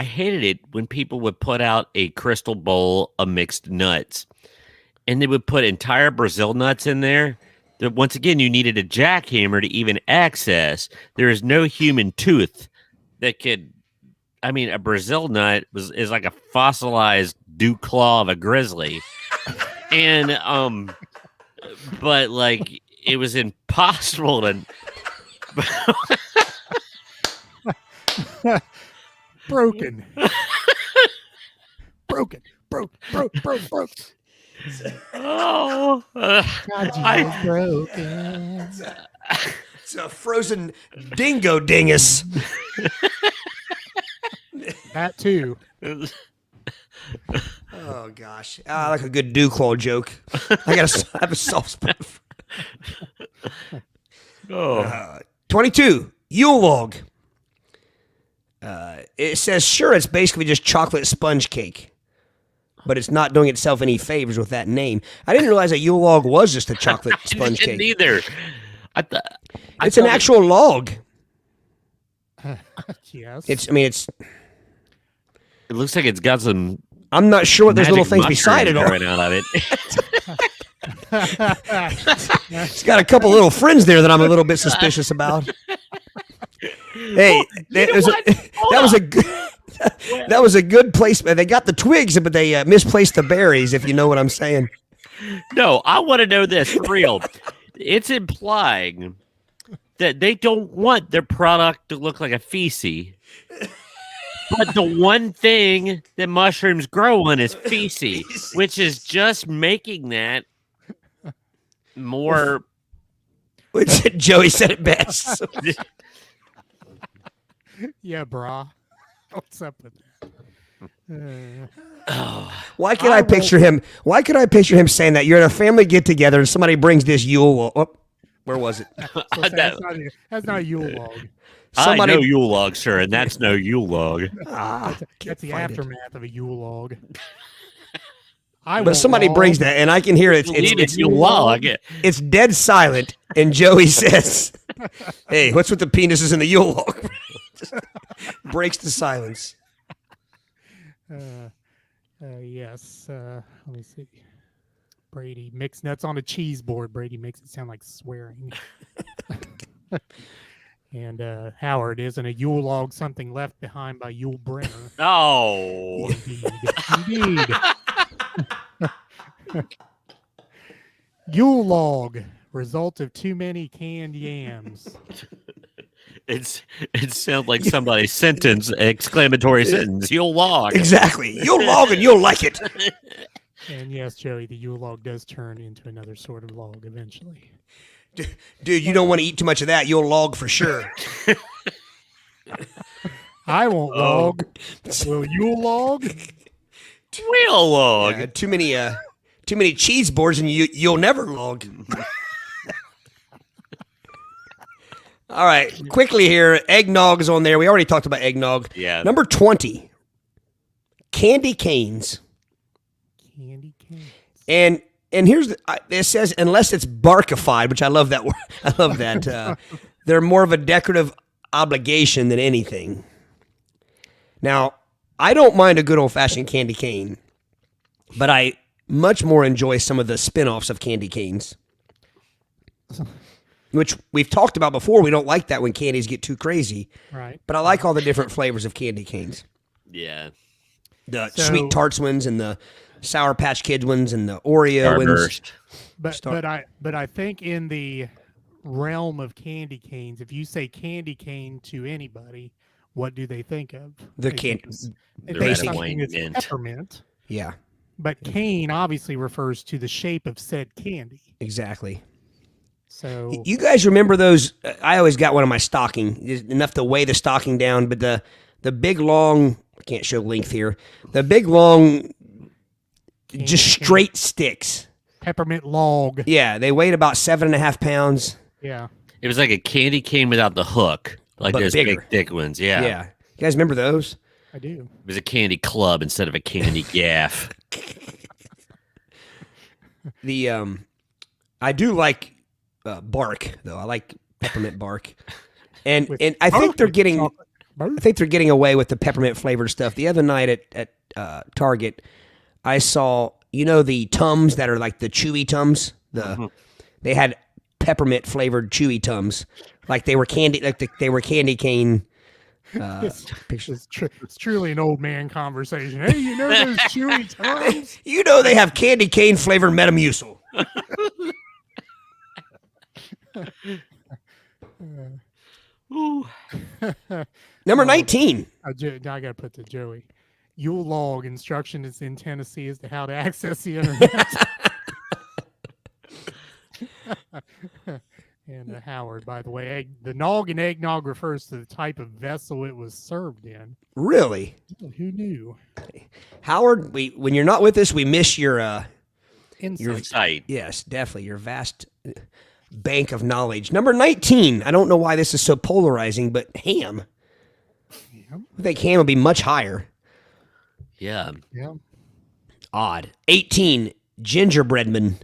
hated it when people would put out a crystal bowl of mixed nuts, and they would put entire Brazil nuts in there. That once again, you needed a jackhammer to even access. There is no human tooth that could. I mean, a Brazil nut is like a fossilized dew claw of a grizzly, and but like it was impossible to. Broken. Broke. Oh, God, you was broken. It's a frozen dingo dingus. That too. Oh gosh, I like a good dew claw joke. I have a soft spot. oh. 22. Yule Log. It says, sure, it's basically just chocolate sponge cake, but it's not doing itself any favors with that name. I didn't realize that Yule Log was just a chocolate sponge cake. Neither. It's an actual log. Yes. It's. It looks like it's got some. I'm not sure what those little things mushrooms beside it are. growing out of it. It's got a couple little friends there that I'm a little bit suspicious about. Hey, that was a good placement. They got the twigs, but they misplaced the berries. If you know what I'm saying. No, I want to know this for real. It's implying that they don't want their product to look like a feces. But the one thing that mushrooms grow on is feces, which is just making that more. Joey said it best. Yeah, brah. What's up with that? Why could I picture him? Why could I picture him saying that you're at a family get together and somebody brings this Yule? Oh, where was it? That's not a Yule log. I know Yule Log, sir, and that's no Yule Log. That's the aftermath of a Yule log. But somebody brings that, and I can hear it. It's Yule Log. It's dead silent, and Joey says, "Hey, what's with the penises in the Yule log?" Just breaks the silence. Yes. Let me see. Brady mixed nuts on a cheese board. Brady makes it sound like swearing. And Howard, isn't a Yule log something left behind by Yul Brynner? Oh. Indeed. Yule Log, result of too many canned yams. It sounds like somebody's sentence, exclamatory sentence. Yule Log. Exactly. You'll log and you'll like it. And yes, Joey, the Yule Log does turn into another sort of log eventually. Dude, you don't want to eat too much of that. You'll log for sure. I won't log. Will you log? Wheel Log. Yeah, too many cheese boards and you'll never log. All right, quickly here. Eggnog is on there. We already talked about eggnog. Yeah. Number 20, candy canes. Candy cane. And here's it says unless it's barkified, which I love that word. I love that. They're more of a decorative obligation than anything. Now, I don't mind a good old-fashioned candy cane, but I much more enjoy some of the spin-offs of candy canes, which we've talked about before. We don't like that when candies get too crazy. Right. But I like all the different flavors of candy canes. Yeah. The Sweet Tarts ones and the Sour Patch Kids ones and the Oreo ones. But I think in the realm of candy canes, if you say candy cane to anybody, what do they think of? The They can- think of- The they red think and white it's mint. peppermint. Yeah, But cane obviously refers to the shape of said candy. exactly. So You guys remember those? I always got one in my stocking, enough to weigh the stocking down, but the big long, I can't show length here, the big long, just straight sticks. peppermint log. Yeah, they weighed about 7.5 pounds. Yeah. It was like a candy cane without the hook, like But those bigger. big thick ones. Yeah. Yeah. You guys remember those? I do. It was a candy club instead of a candy gaff. I do like bark though. I like peppermint bark, and With I think they're getting chocolate bark? I think they're getting away with the peppermint flavored stuff. The other night at Target, I saw the Tums that are like the chewy Tums. They had peppermint flavored chewy Tums, like they were candy, they were candy cane. Pictures. It's truly an old man conversation. Hey, you know those chewy Tums? They have candy cane flavored Metamucil. Ooh. Number 19. I got to put to Joey. Yule Log instruction is in Tennessee as to how to access the internet. And Howard, by the way, the nog and eggnog refers to the type of vessel it was served in. Really? Who knew? Howard, when you're not with us, we miss your Insight. yes, definitely your vast bank of knowledge. Number 19. I don't know why this is so polarizing, but ham. I think ham would be much higher. Yeah. Yeah. Odd. 18. Gingerbreadman.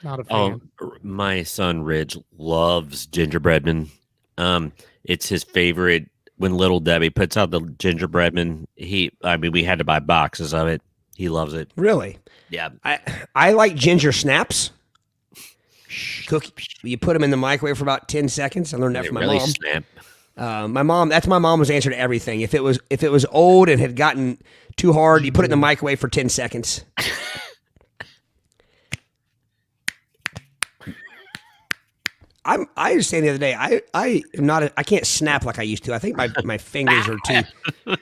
Not a fan. My son Ridge loves gingerbreadman. It's his favorite. When Little Debbie puts out the gingerbreadman, we had to buy boxes of it. He loves it. Really? Yeah. I like ginger snaps. Cookie. You put them in the microwave for about 10 seconds. I learned that They from my really mom. snap. That's my mom's answer to everything. If it was old and had gotten too hard, you put it in the microwave for 10 seconds. I was saying the other day, I am not I can't snap like I used to. I think my fingers are too. Yeah.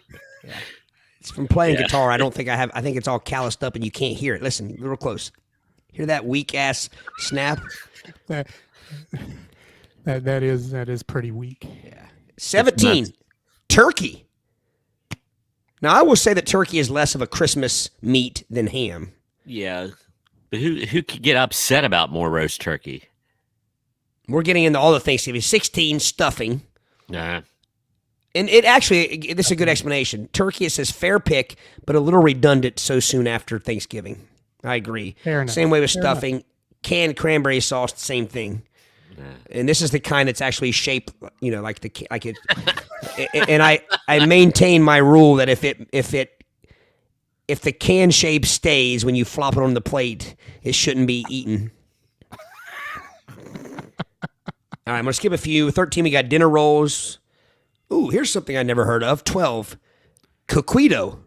It's from playing guitar. I don't think I have. I think it's all calloused up and you can't hear it. Listen, real close. Hear that weak ass snap? That is pretty weak. Yeah. 17. Turkey. Now I will say that turkey is less of a Christmas meat than ham. Yeah. But who could get upset about more roast turkey? We're getting into all the Thanksgiving. 16. Stuffing. Nah. And this is a good explanation. Turkey, it says fair pick, but a little redundant so soon after Thanksgiving. I agree. Fair enough. Same way with Fair stuffing. Canned cranberry sauce, same thing. Nah. And this is the kind that's actually shaped, like it. And I maintain my rule that if the can shape stays when you flop it on the plate, it shouldn't be eaten. All right, I'm going to skip a few. 13, we got dinner rolls. Ooh, here's something I never heard of. 12, coquito.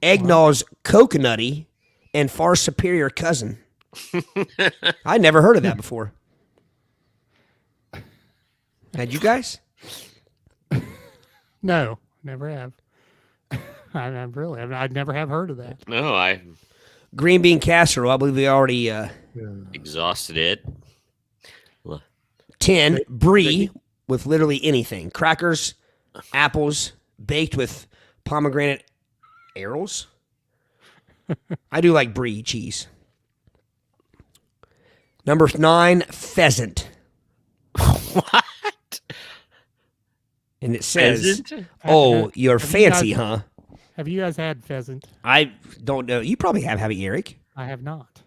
eggnog's coconutty and far superior cousin. I never heard of that before. Had you guys? No, never have. I'd never have heard of that. No, I Green bean casserole. I believe we already exhausted it. 10 brie with literally anything: crackers, apples, baked with pomegranate arrows. I do like brie cheese. Number 9, pheasant. What? And it says, Pheasant? "Oh, you're have you fancy, guys- huh?" Have you guys had pheasant? I don't know. You probably haven't you, Eric? I have not.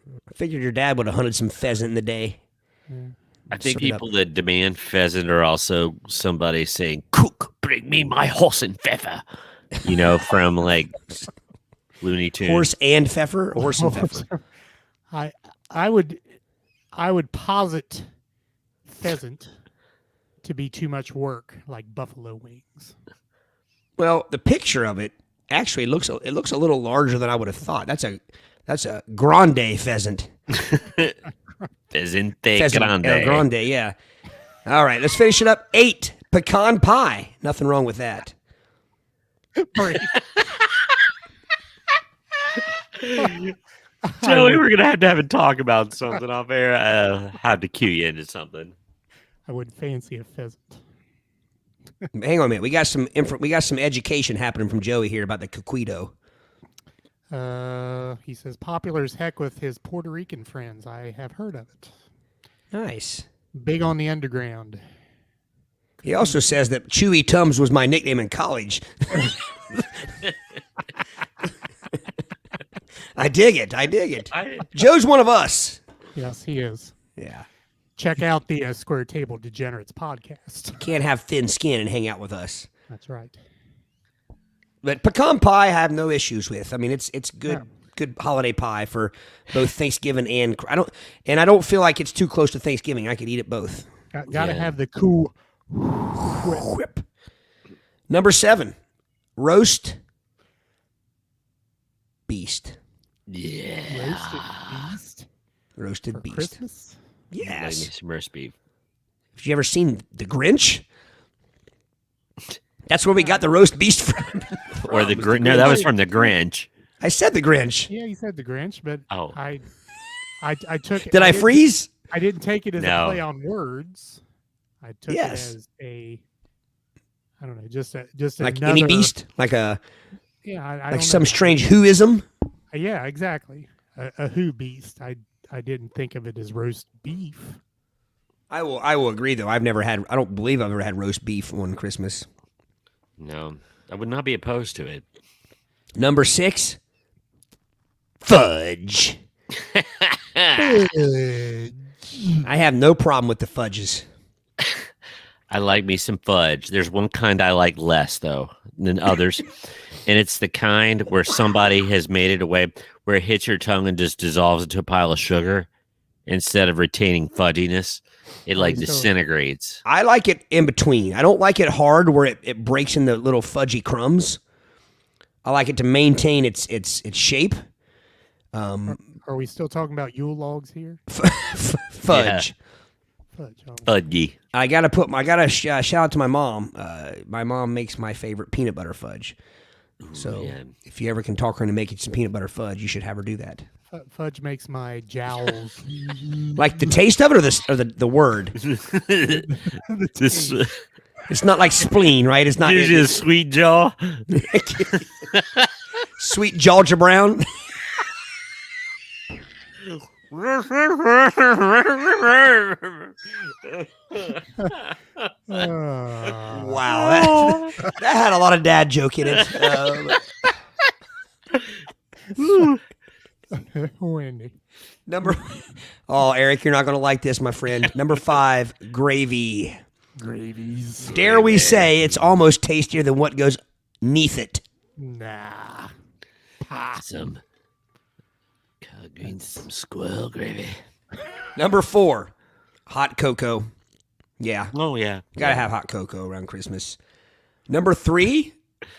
I figured your dad would have hunted some pheasant in the day. I think Serve it up. people that demand pheasant are also somebody saying, "Cook, bring me my horse and feather." You know, from like Looney Tunes. Horse and pfeffer? Horse and pfeffer. I would posit pheasant to be too much work, like buffalo wings. Well, the picture of it actually looks a little larger than I would have thought. That's a grande pheasant. Pheasant Pheasant, grande. grande, yeah. All right, let's finish it up. 8, pecan pie. Nothing wrong with that. Joey, we're gonna have to have a talk about something off air. Have to cue you into something. I would fancy a pheasant. Hang on a minute. We got some education happening from Joey here about the coquito. He says popular as heck with his Puerto Rican friends. I have heard of it. Nice. Big on the underground. He also says that Chewy Tums was my nickname in college. I dig it. Joe's one of us. Yes, he is. Yeah. Check out the Square Table Degenerates podcast. Can't have thin skin and hang out with us. That's right. But pecan pie I have no issues with. I mean, it's good Yeah. good holiday pie for both Thanksgiving and I don't feel like it's too close to Thanksgiving. I could eat it both. Got to Yeah. have the cool Whip. Number 7, roast beast. Yeah. roasted beast Roasted for beast. Christmas. Like me Yes. some roast beef. Have you ever seen The Grinch? That's where we got the roast beast from. Or the Grinch. No, that was from the Grinch. I said The Grinch. Yeah, you said the Grinch, but Oh. I took it. Did I didn't- freeze? I didn't take it as No. a play on words. I took Yes. it as I don't know, just Like another, any beast? Like a Yeah, I like don't some know. strange whoism? Yeah, exactly. A who beast. I didn't think of it as roast beef. I will agree though. I don't believe I've ever had roast beef on Christmas. No, I would not be opposed to it. Number 6, fudge. I have no problem with the fudges. I like me some fudge. There's one kind I like less though than others, and it's the kind where somebody has made it a way where it hits your tongue and just dissolves into a pile of sugar instead of retaining fudginess. It like so- disintegrates. I like it in between. I don't like it hard where it breaks into little fudgy crumbs. I like it to maintain its shape. Are we still talking about Yule logs here? Fudge. Fudge. Oh. Fudgy. I gotta shout out to my mom. My mom makes my favorite peanut butter fudge. So yeah. if you ever can talk her into making some peanut butter fudge, you should have her do that. Fudge makes my jowls. Like the taste of it, or the word. This It's not like spleen, right? It's not is just sweet jaw. sweet Georgia Brown. Wow, that had a lot of dad joke in it. Wendy. Oh, Eric, you're not going to like this, my friend. Number 5, gravy. Gravies. Dare we say it's almost tastier than what goes neath it? Nah. Some collard greens, some squirrel gravy. Number 4, hot cocoa. Yeah, Oh yeah, gotta have hot cocoa around Christmas. Number 3,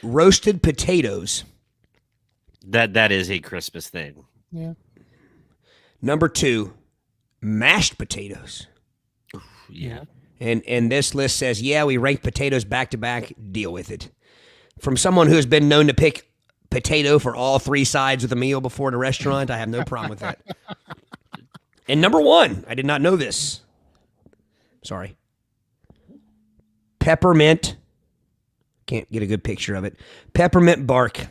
roasted potatoes. That is a Christmas thing. Yeah. Number 2, mashed potatoes. Yeah. And this list says, yeah, we rank potatoes back to back. Deal with it. From someone who has been known to pick potato for all 3 sides of the meal before at a restaurant, I have no problem with that. And number 1, I did not know this. Sorry. Peppermint. Can't get a good picture of it. Peppermint bark.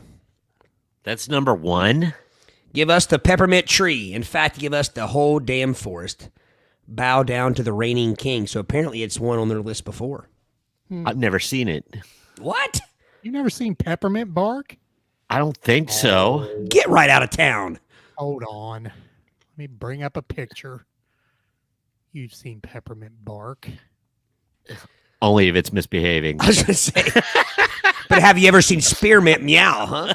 That's number 1. Give us the peppermint tree. In fact, give us the whole damn forest. Bow down to the reigning king. So apparently it's one on their list before. I've never seen it. What? You've never seen peppermint bark? I don't think so. Get right out of town. Hold on. Let me bring up a picture. You've seen peppermint bark. Only if it's misbehaving. I was going to say. But have you ever seen spearmint meow, huh?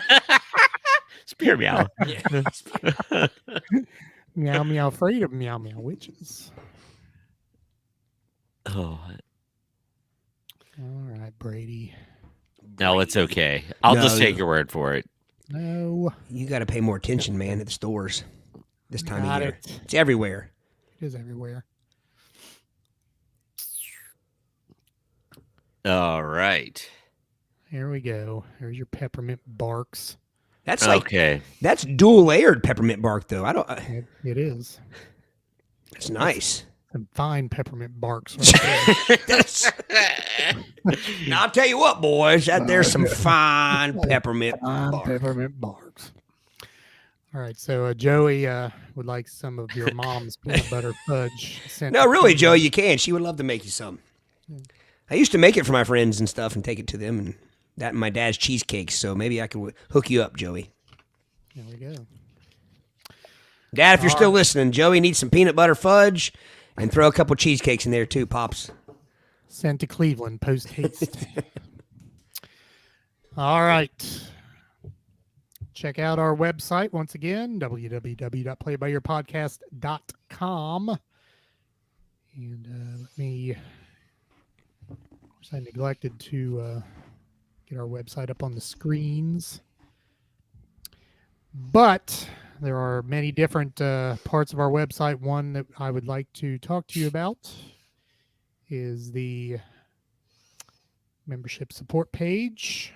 Spear meow. Meow meow afraid of meow meow witches. Oh, All right, Brady. no, it's okay. I'll just No. take your word for it. No. You got to pay more attention, man, at the stores this time Got of year. it. It's everywhere. It is everywhere. All right. Here we go. There's your peppermint barks. That's like Okay. that's dual layered peppermint bark, though. I don't. It is. It's nice. Some fine peppermint barks right there. That's, now I'll tell you what, boys. That there's some fine peppermint Fine bark. peppermint barks. All right, so Joey would like some of your mom's peanut butter fudge. Sent No, to really, him. Joe, you can. She would love to make you some. I used to make it for my friends and stuff and take it to them, and that and my dad's cheesecakes. So maybe I could hook you up, Joey. There we go. Dad, if you're still listening, Joey needs some peanut butter fudge and throw a couple cheesecakes in there too, Pops. Sent to Cleveland post haste. All right. Check out our website once again, www.playbyyourpodcast.com. And let me, of course, I neglected to get our website up on the screens. But there are many different parts of our website. One that I would like to talk to you about is the membership support page.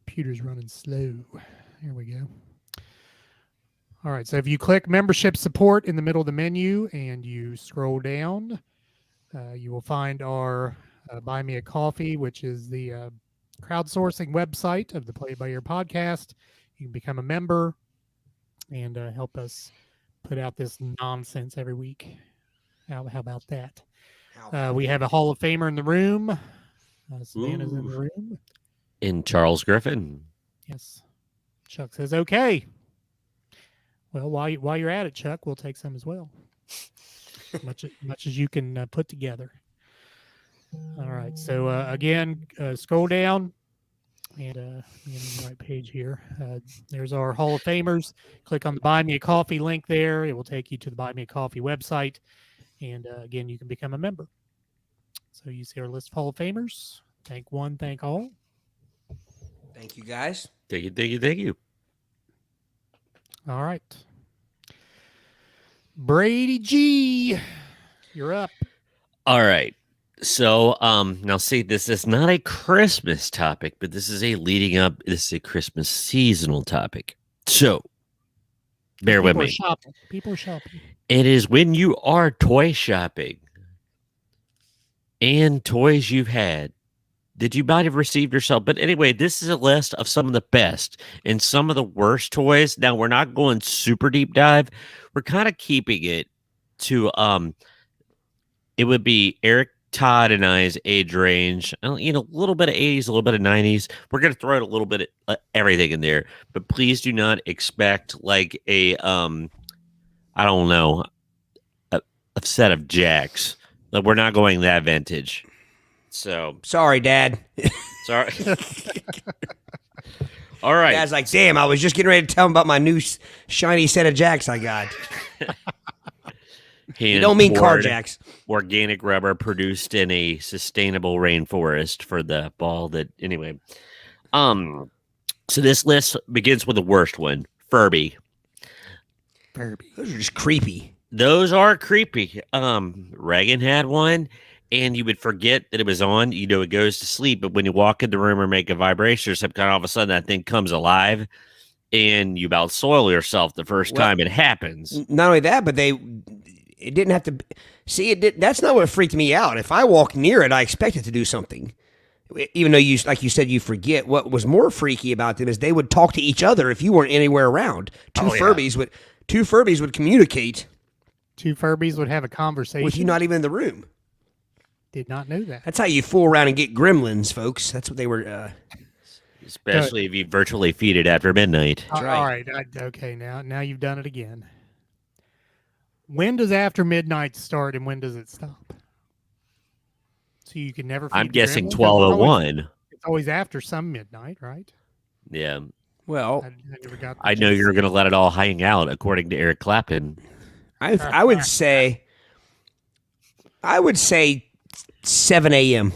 Computer's running slow. Here we go. All right, so if you click membership support in the middle of the menu and you scroll down, you will find our Buy Me a Coffee, which is the crowdsourcing website of the Play by Your podcast. You can become a member and help us put out this nonsense every week. How about that? We have a Hall of Famer in the room. Savannah's in the room. In Charles Griffin. Yes. Chuck says, okay. Well, while you're at it, Chuck, we'll take some as well. much as you can put together. All right. So, again, scroll down and get on the right page here. There's our Hall of Famers. Click on the Buy Me a Coffee link there. It will take you to the Buy Me a Coffee website. And, again, you can become a member. So you see our list of Hall of Famers. Thank one, thank all. Thank you, guys. Thank you. All right. Brady G, you're up. All right. So, now see, this is not a Christmas topic, but this is a this is a Christmas seasonal topic. So, bear with me. People are shopping. It is when you are toy shopping and toys you've had that you might have received yourself. But anyway, this is a list of some of the best and some of the worst toys. Now, we're not going super deep dive. We're kind of keeping it to, it would be Eric, Todd, and I's age range. A little bit of 80s, a little bit of 90s. We're going to throw out a little bit of everything in there. But please do not expect like a, I don't know, a set of jacks. Like, we're not going that vintage. So Sorry, Dad. sorry. All right. Dad's like, damn, I was just getting ready to tell him about my new shiny set of jacks I got. You don't mean car jacks. Organic rubber produced in a sustainable rainforest for the ball that anyway. So this list begins with the worst one, Furby. Furby. Those are just creepy. Those are creepy. Reagan had one, and you would forget that it was on. You know, it goes to sleep, but when you walk in the room or make a vibration or something, all of a sudden that thing comes alive, and you about soil yourself the first time it happens. Not only that, but it didn't have to see it. That's not what freaked me out. If I walk near it, I expect it to do something. Even though you, like you said, you forget. What was more freaky about them is they would talk to each other if you weren't anywhere around. Two Furbies would communicate. Two Furbies would have a conversation with you not even in the room. Did not know that. That's how you fool around and get gremlins, folks. That's what they were. Especially if you virtually feed it after midnight. That's right. All right. Okay. Now you've done it again. When does after midnight start and when does it stop? So you can never. I'm feed guessing gremlins? 12:01. It's always after some midnight, right? Yeah. Well, I never got. I know you're going to let it all hang out, according to Eric Clapton. I would say 7 a.m.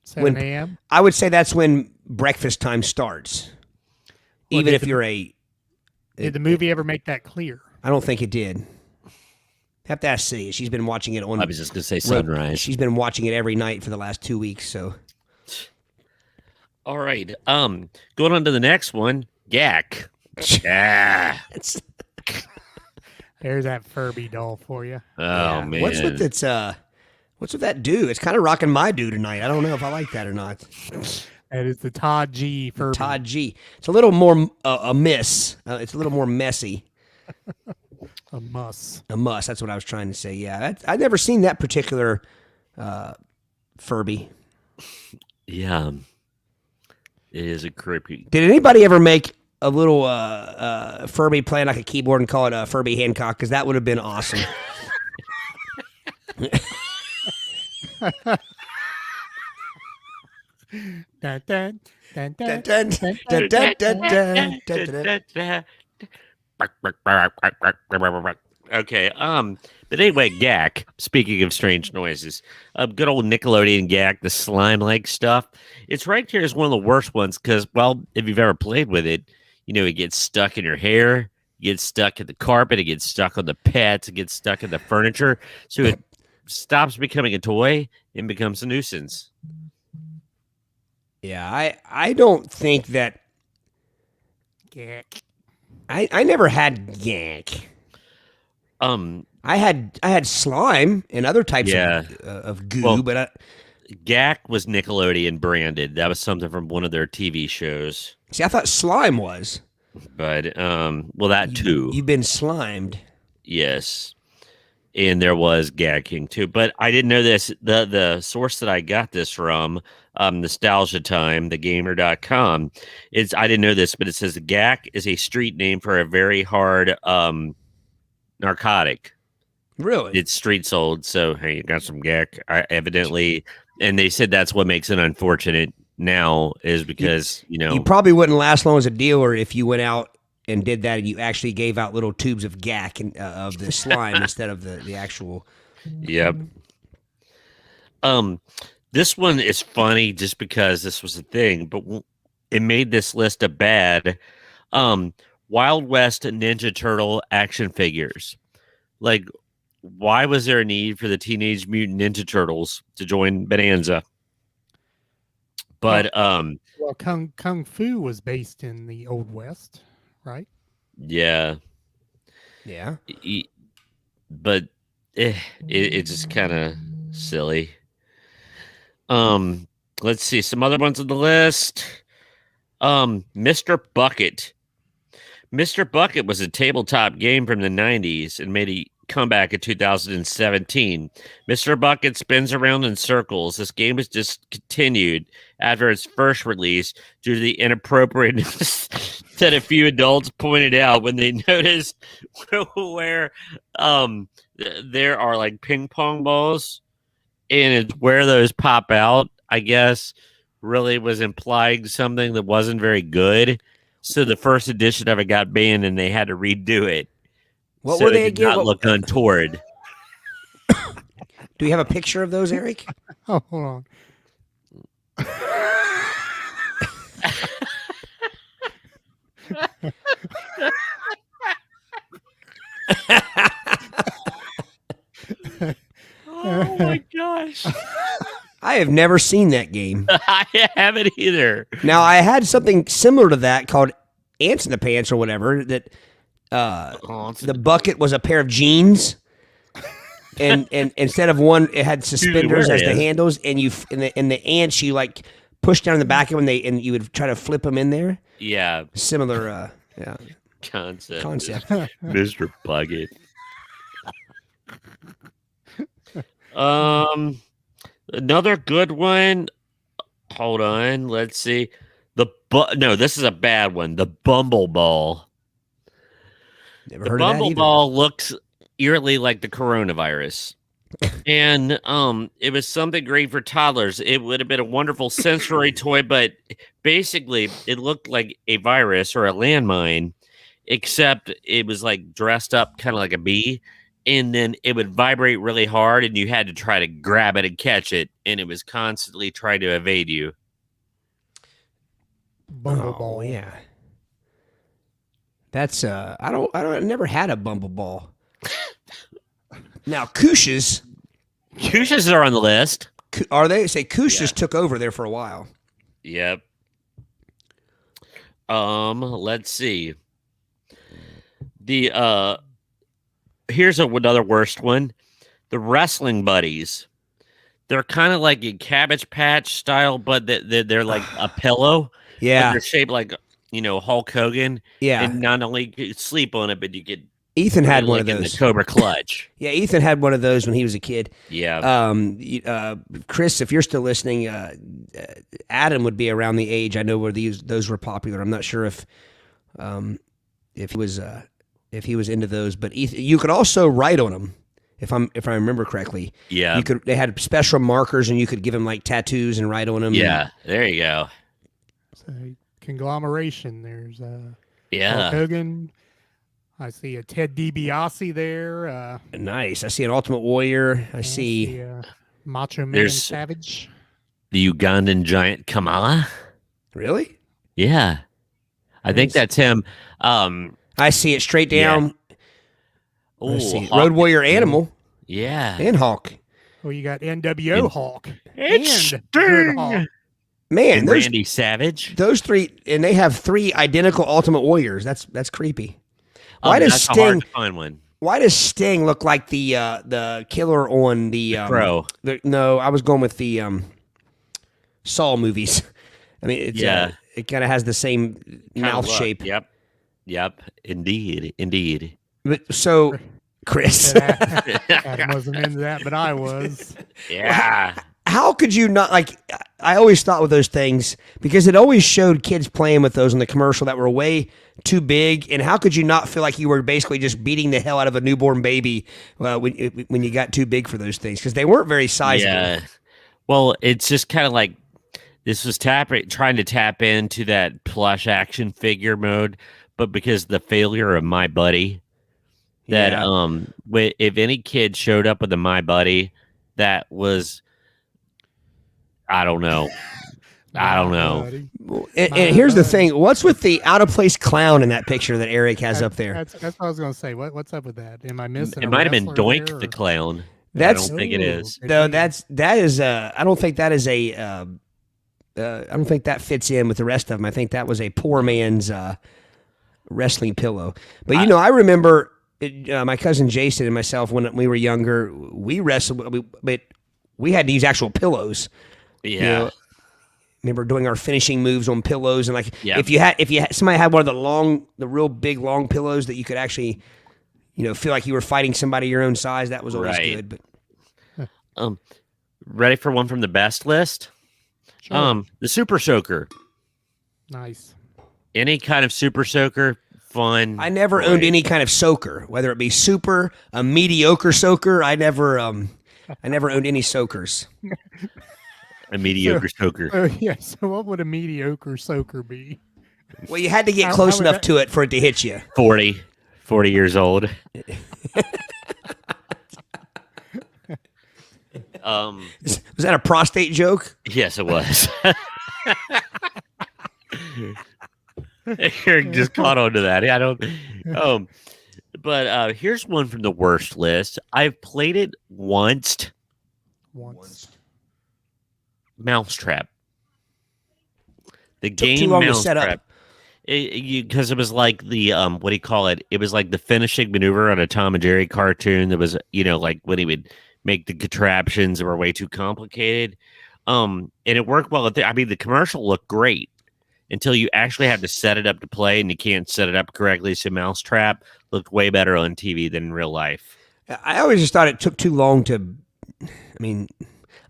7 a.m. I would say that's when breakfast time starts. Well, Even if you're a. Did the movie ever make that clear? I don't think it did. Have to ask City. She's been watching it on. I was just going to say sunrise. She's been watching it every night for the last 2 weeks. So. All right. Going on to the next one, Gak. Yeah. There's that Furby doll for you. Oh man. What's with that do? It's kind of rocking my do tonight. I don't know if I like that or not. That is the Todd G Furby. Todd G. It's a little more a miss. It's a little more messy. A muss. A muss. That's what I was trying to say. Yeah, I've never seen that particular Furby. Yeah. It is a creepy. Did anybody ever make a little Furby playing like a keyboard and call it Furby Hancock? Because that would have been awesome. Dun, dun, dun, dun, Dun, dun, dun, dun, dun, dun, dun, dun. Okay. But anyway, Gak. Speaking of strange noises, good old Nickelodeon Gak, the slime-like stuff. It's ranked here as one of the worst ones because, well, if you've ever played with it, you know it gets stuck in your hair, it gets stuck in the carpet, it gets stuck on the pets, it gets stuck in the furniture. So it stops becoming a toy and becomes a nuisance. Yeah, I don't think that. Gak. I never had Gank. I had slime and other types of goo, well, but Gak was Nickelodeon branded. That was something from one of their TV shows. see, I thought slime was. But well, that too. You've been slimed. Yes. And there was Gacking too. But I didn't know this. The source that I got this from, Nostalgia Time, thegamer.com, I didn't know this, but it says Gak is a street name for a very hard narcotic. Really? It's street sold. So, hey, you got some Gak, evidently. And they said that's what makes it unfortunate now is because, You probably wouldn't last long as a dealer if you went out and did that and you actually gave out little tubes of Gak and, of the slime instead of the actual. Yep. This one is funny just because this was a thing, but it made this list a bad. Wild West Ninja Turtle action figures. Like, why was there a need for the Teenage Mutant Ninja Turtles to join Bonanza? But well, Kung Fu was based in the Old West, right? Yeah. But it's just kind of silly. Let's see some other ones on the list. Mr. Bucket. Mr. Bucket was a tabletop game from the 90s and made a comeback in 2017. Mr. Bucket spins around in circles. This game was discontinued after its first release due to the inappropriateness that a few adults pointed out when they noticed where there are like ping pong balls and it's where those pop out, I guess, really was implying something that wasn't very good. So the first edition of it got banned and they had to redo it. What so were they it did again? not look untoward. Do you have a picture of those, Eric? Oh, hold on. Oh my gosh. I have never seen that game. I haven't either. Now, I had something similar to that called Ants in the Pants or whatever, that the bucket was a pair of jeans. And instead of one, it had suspenders as the handles, and the ants you like push down in the back of them, and you would try to flip them in there. Yeah. Similar Concept. Mr. Bucket. Another good one. Hold on. Let's see. No, this is a bad one. The Bumble Ball. Never The heard Bumble of that Ball looks eerily like the coronavirus. And it was something great for toddlers. It would have been a wonderful sensory toy, but basically it looked like a virus or a landmine, except it was like dressed up kind of like a bee, and then it would vibrate really hard, and you had to try to grab it and catch it, and it was constantly trying to evade you. Bumbleball. Oh, yeah. That's I never had a Bumble Ball. Now, Kooshes. Kooshes are on the list. Are they? Say Kooshes took over there for a while. Yep. Let's see. The here's another worst one. The Wrestling Buddies. They're kind of like a Cabbage Patch style, but they're like a pillow. Yeah. But they're shaped like, Hulk Hogan. Yeah. And not only could you sleep on it, but you could. Ethan had one of in those. The Cobra Clutch. Yeah, Ethan had one of those when he was a kid. Yeah. Chris, if you're still listening, Adam would be around the age. I know where those were popular. I'm not sure if he was into those, but Ethan, you could also write on them. If I remember correctly. Yeah. They had special markers, and you could give them like tattoos and write on them. Yeah. There you go. So, conglomeration. There's Yeah. Hulk Hogan. I see a Ted DiBiase there. Nice. I see an Ultimate Warrior. I see Macho Man There's- Savage. The Ugandan giant Kamala. Really? Yeah. I think that's him. I see it straight down. Let's Ooh, see. Hawk. Road Warrior Animal Yeah. and Hawk. Oh, you got NWO Hawk. It's and Good Hawk. Sting. Man, And Randy Savage. those three, and they have three identical Ultimate Warriors. That's creepy. Why That's a hard to find one. Why does Sting look like the killer on the Crow? No, I was going with the Saw movies. I mean, it's it kind of has the same mouth shape. Yep. Indeed. But so, Chris, Adam wasn't into that, but I was. Yeah. how could you not like? I always thought with those things because it always showed kids playing with those in the commercial that were way too big. And how could you not feel like you were basically just beating the hell out of a newborn baby when you got too big for those things? Because they weren't very sizable. Yeah. Well, it's just kind of like this was trying to tap into that plush action figure mode, but because the failure of My Buddy, that if any kid showed up with a My Buddy, that was, I don't know. And here's the thing: what's with the out of place clown in that picture that Eric has up there? That's what I was going to say. What's up with that? Am I missing? It a might have been wrestler Doink there, the or- Clown. That's- I don't think it is. No, that is. I don't think that is a. I don't think that fits in with the rest of them. I think that was a poor man's wrestling pillow. But I remember my cousin Jason and myself when we were younger. We wrestled, but we had to use actual pillows. Yeah. Remember doing our finishing moves on pillows, and if you had somebody had one of the real big long pillows that you could actually, feel like you were fighting somebody your own size. That was always good. But Ready for one from the best list? Sure. The Super Soaker. Nice. Any kind of Super Soaker, fun. I never owned any kind of soaker, whether it be super, a mediocre soaker. I never owned any soakers. A mediocre soaker. So what would a mediocre soaker be? Well, you had to get close enough to it for it to hit you. 40 years old. Was that a prostate joke? Yes, it was. Eric just caught on to that. I don't. But here's one from the worst list. I've played it once. Mousetrap. The game too long to Mousetrap. set up. Because it was like the what do you call it? It was like the finishing maneuver on a Tom and Jerry cartoon. That was like when he would make the contraptions that were way too complicated. And it worked well. I mean, the commercial looked great until you actually have to set it up to play, and you can't set it up correctly. So Mousetrap looked way better on TV than in real life. I always just thought it took too long to. I mean,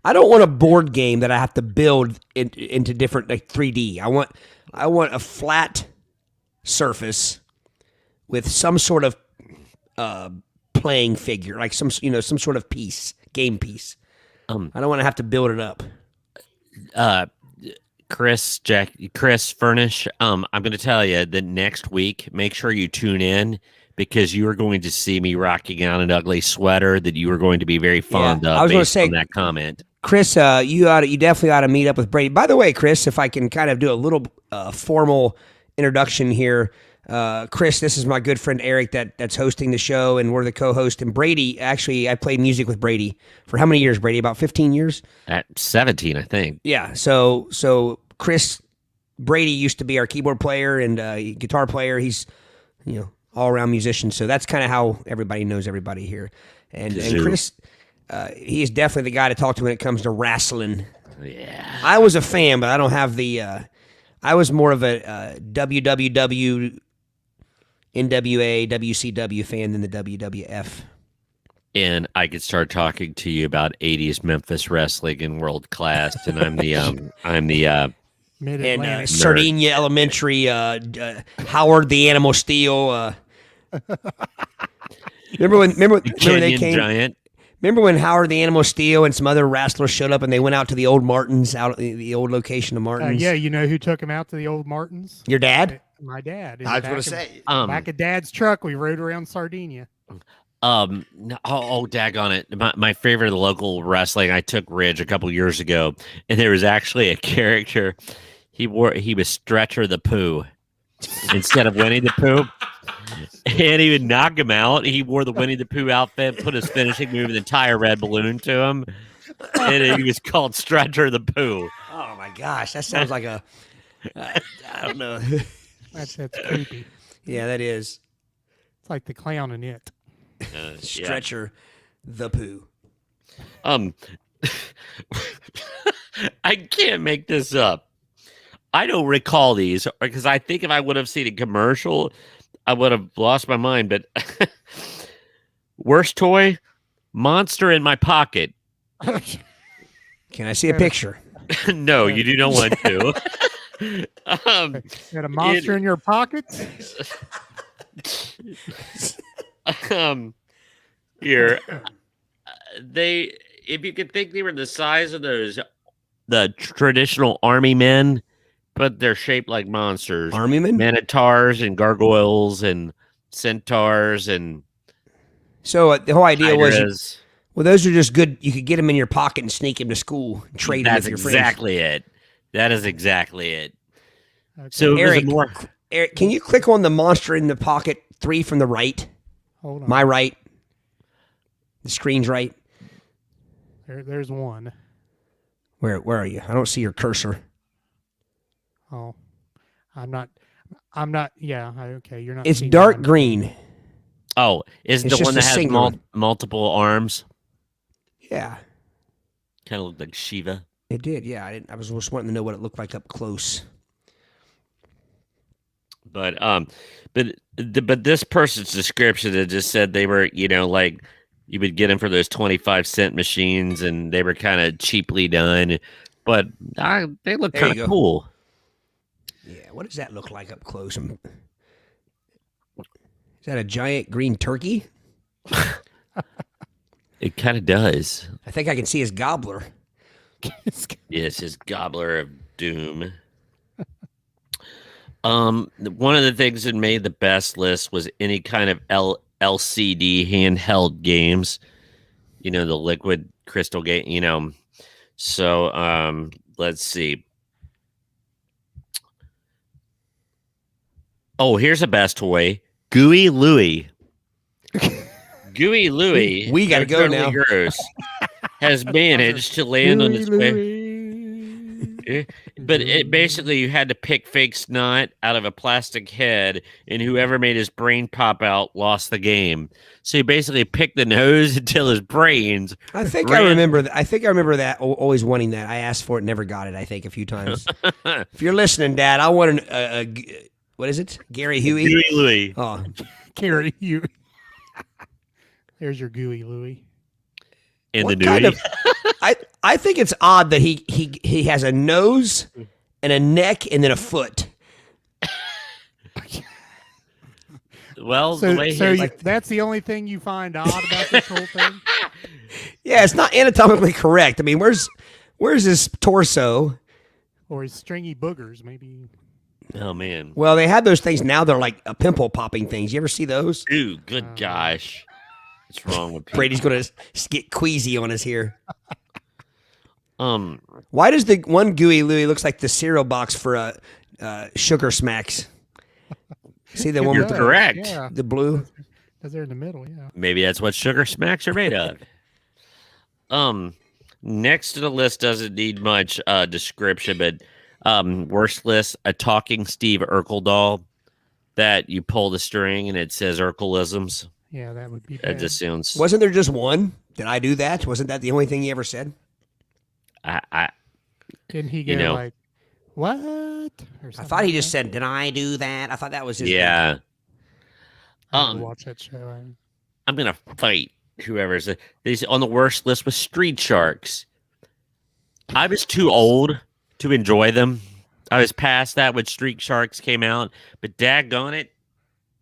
I don't want a board game that I have to build into different 3D. I want a flat surface with some sort of playing figure, like some sort of game piece. I don't want to have to build it up. Chris Furnish, I'm going to tell you that next week, make sure you tune in because you are going to see me rocking out an ugly sweater that you are going to be very fond of. I was going to based say on that comment. Chris, you definitely ought to meet up with Brady. By the way, Chris, if I can kind of do a little formal introduction here, Chris, this is my good friend Eric that's hosting the show, and we're the co-host. And Brady, actually, I played music with Brady for how many years, Brady? About 15 years? At 17, I think. Yeah. So Chris, Brady used to be our keyboard player and guitar player. He's all around musician. So that's kind of how everybody knows everybody here. And Chris. He is definitely the guy to talk to when it comes to wrestling. Yeah. I was a fan, but I don't have the. I was more of a WWW, NWA, WCW fan than the WWF. And I could start talking to you about 80's Memphis wrestling and world class, and I'm the Mid-Atlantic. Sardinia Elementary, Howard the Animal Steel. Remember when they came? Giant. Remember when Howard the Animal Steel and some other wrestlers showed up and they went out to the old Martins, out at the old location of Martins? Yeah, you know who took him out to the old Martins? Your dad? My dad. I was going to say. Back of Dad's truck, we rode around Sardinia. Daggone it. My favorite of the local wrestling, I took Ridge a couple years ago, and there was actually a character. He was Stretcher the Pooh instead of Winnie the Pooh. And he would knock him out. He wore the Winnie the Pooh outfit, put his finishing move, an entire red balloon to him. And he was called Stretcher the Pooh. Oh, my gosh. That sounds like a... I don't know. That's creepy. Yeah, that is. It's like the clown in it. Stretcher the Pooh. I can't make this up. I don't recall these because I think if I would have seen a commercial, I would have lost my mind. But worst toy, monster in my pocket. Can I see a picture? No, you do not want to. Got a monster in your pocket? Here, if you could think they were the size of the traditional army men, but they're shaped like monsters. Army men? Minotaurs and gargoyles and centaurs and. So the whole idea hydras. was, those are just good. You could get them in your pocket and sneak them to school and trade them with your friends. That's exactly it. That is exactly it. Okay. So Eric, can you click on the monster in the pocket 3 from the right? Hold on. My right. The screen's right. There's one. Where are you? I don't see your cursor. Oh, I'm not. Yeah. Okay. You're not. It's seeing dark mine. green. Oh, is It's the one that just a has single. multiple arms? Yeah, Kind of looked like Shiva. it did. Yeah, I was just wanting to know what it looked like up close. But this person's description, it just said they were, like you would get them for those 25-cent machines, and they were kind of cheaply done, but they look There kind you of go. cool. Yeah, what does that look like up close? Is that a giant green turkey? It kind of does. I think I can see his gobbler. Yes, his gobbler of doom. One of the things that made the best list was any kind of LCD handheld games. The liquid crystal game. So let's see. Oh, here's a best toy. Gooey Louie. Gooey Louie. We gotta go totally now. Gross, has managed to land on his way. But it basically, you had to pick fake snot out of a plastic head, and whoever made his brain pop out lost the game. So you basically picked the nose until his brains. I think I remember that. I think I remember that. Always wanting that. I asked for it, never got it. I think a few times. If you're listening, Dad, I want what is it? Gary Huey. Gooey Louie. Oh, Gary Huey. There's your Gooey Louie. In the what kind Dewey. of? I think it's odd that he has a nose and a neck and then a foot. Well, the way that's the only thing you find odd about this whole thing? Yeah, it's not anatomically correct. I mean, where's his torso? Or his stringy boogers, maybe. Oh man. Well, they have those things now. They're like pimple popping things. You ever see those? Ooh, good gosh. What's wrong with people? Brady's gonna get queasy on us here. Um, Why does the one Gooey Louie looks like the cereal box for Sugar Smacks? See the one You're with the, correct. Yeah, the blue? because they're in the middle, yeah. Maybe that's what sugar smacks are made of. Next to the list doesn't need much description, but worst list, a talking Steve Urkel doll that you pull the string and it says Urkelisms. Yeah, that would be That bad. just sounds. Wasn't there just one? Did I do that? Wasn't that the only thing he ever said? I Didn't he you go know. like, what? Or I something thought he like just that? said, "Did I do that?" I thought that was his. yeah. I need to watch that show. I'm gonna fight whoever's these on the worst list with Street Sharks. I was too old to enjoy them. I was past that when Street Sharks came out, but daggone it,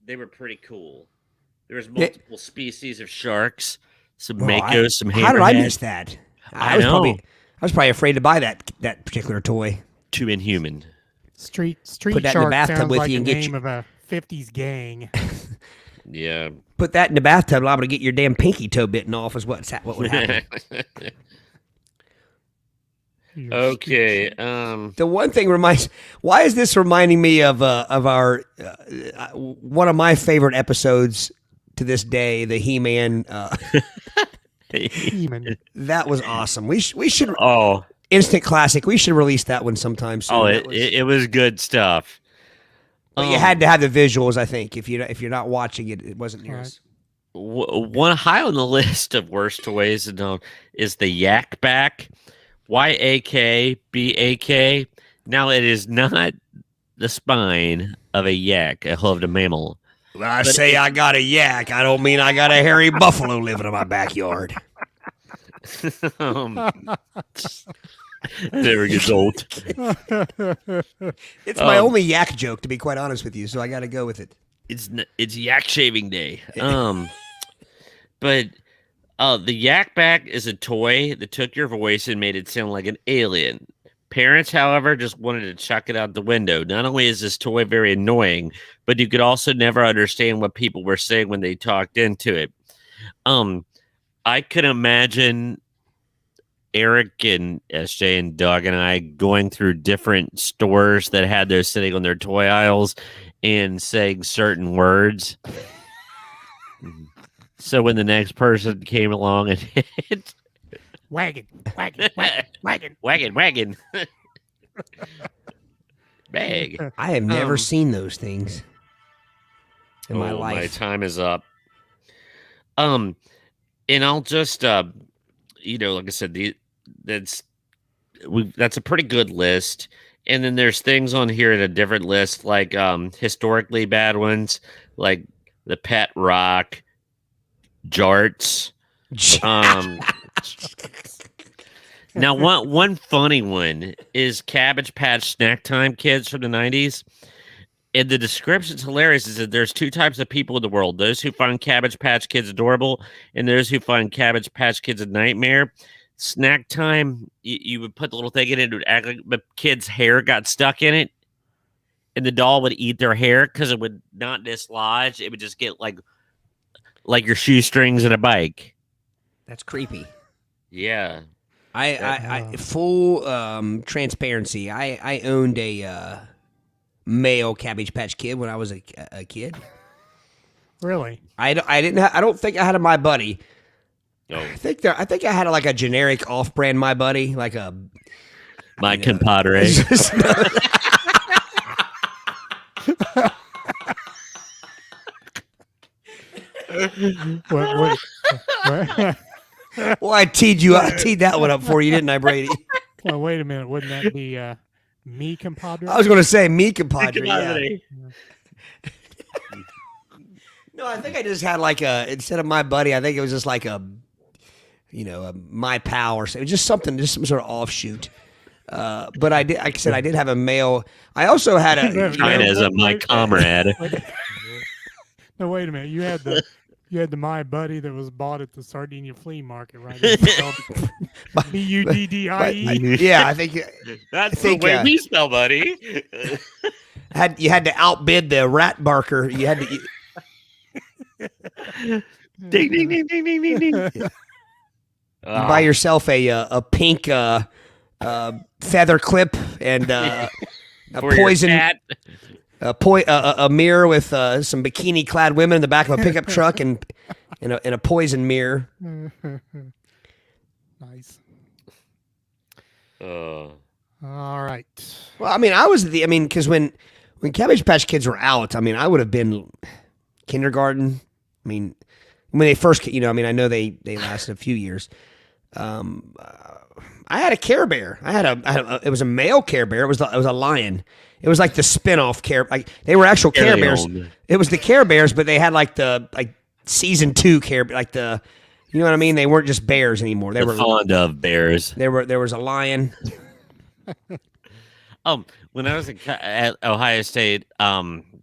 they were pretty cool. There was multiple species of sharks, some makos, some hammerheads. How did I miss that? I was know. I was probably afraid to buy that particular toy. Too inhuman. Street Put that in the Shark bathtub sounds with like you the and get name you- of a 50s gang. Yeah. Put that in the bathtub, liable to get your damn pinky toe bitten off. Is what would happen. Okay. The one thing reminds. Why is this reminding me of our one of my favorite episodes to this day, the He-Man? Demon. That was awesome. We should Oh. instant classic. We should release that one sometime soon. Oh, That was- it was good stuff. but you had to have the visuals. I think if you're not watching it, it wasn't near Right. as. One high on the list of worst toys is the Yak Back. YAKBAK. Now it is not the spine of a yak, a hoofed mammal. When I say I got a yak, I don't mean I got a hairy buffalo living in my backyard. Never gets old. It's my only yak joke, to be quite honest with you. So I got to go with it. It's yak shaving day. But the Yak Back is a toy that took your voice and made it sound like an alien. Parents, however, just wanted to chuck it out the window. Not only is this toy very annoying, but you could also never understand what people were saying when they talked into it. I could imagine Eric and SJ and Doug and I going through different stores that had those sitting on their toy aisles and saying certain words. So when the next person came along and hit Wagon, wagon, wagon, wagon. wagon, bag. I have never seen those things in my My life. time is up. And I'll just, like I said, that's a pretty good list. And then there's things on here in a different list, like historically bad ones, like the Pet Rock, Jarts. Now, one funny one is Cabbage Patch Snack Time Kids from the 90s. And the description's hilarious. Is that there's two types of people in the world: those who find Cabbage Patch Kids adorable, and those who find Cabbage Patch Kids a nightmare. Snack time, you would put the little thing in it, it would act like the kid's hair got stuck in it, and the doll would eat their hair because it would not dislodge. It would just get like your shoestrings in a bike. That's creepy. Yeah. I full transparency. I owned a male Cabbage Patch Kid when I was a kid. Really? I don't think I had a My Buddy. No. I think I had like a generic off-brand My Buddy, like a My compadre. What? Well, I teed that one up for you, didn't I, Brady? Well, wait a minute. Wouldn't that be me compadre? I was going to say me compadre. Yeah. Compadre. No, I think I just had like instead of My Buddy, I think it was just like a My Pal or something. Just something, just some sort of offshoot. But I did, like I said, I did have a male. I also had a. China is my comrade. No, wait a minute. You had the My Buddy that was bought at the Sardinia flea market, right? Buddie. Yeah, I think That's the way we spell buddy. you had to outbid the rat barker. You had to. Ding ding ding ding ding ding ding. You buy yourself a pink feather clip and a poison a mirror with some bikini clad women in the back of a pickup truck and a poison mirror. Nice. Uh, All right. Well, I mean, because when Cabbage Patch Kids were out, I mean, I would have been kindergarten. I mean, when they first, I know they lasted a few years. I had a Care Bear. It was a male Care Bear. It was a lion. It was like the spinoff like they were actual Care Bears. It was the Care Bears, but they had like season 2 Care, like the, you know what I mean? They weren't just bears anymore. They were fond of bears. There was a lion. When I was at Ohio State,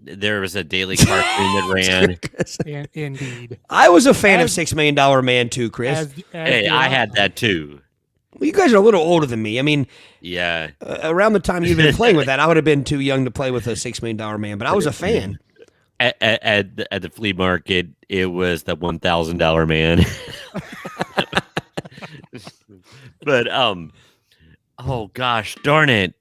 there was a daily cartoon that ran. Indeed. I was a fan of $6 Million Man too, Chris. Hey, I had that too. Well, you guys are a little older than me. I mean, yeah. Around the time you've been playing with that, I would have been too young to play with a $6 Million Man, but I was a fan. At the flea market, it was the $1,000 man. But oh gosh, darn it!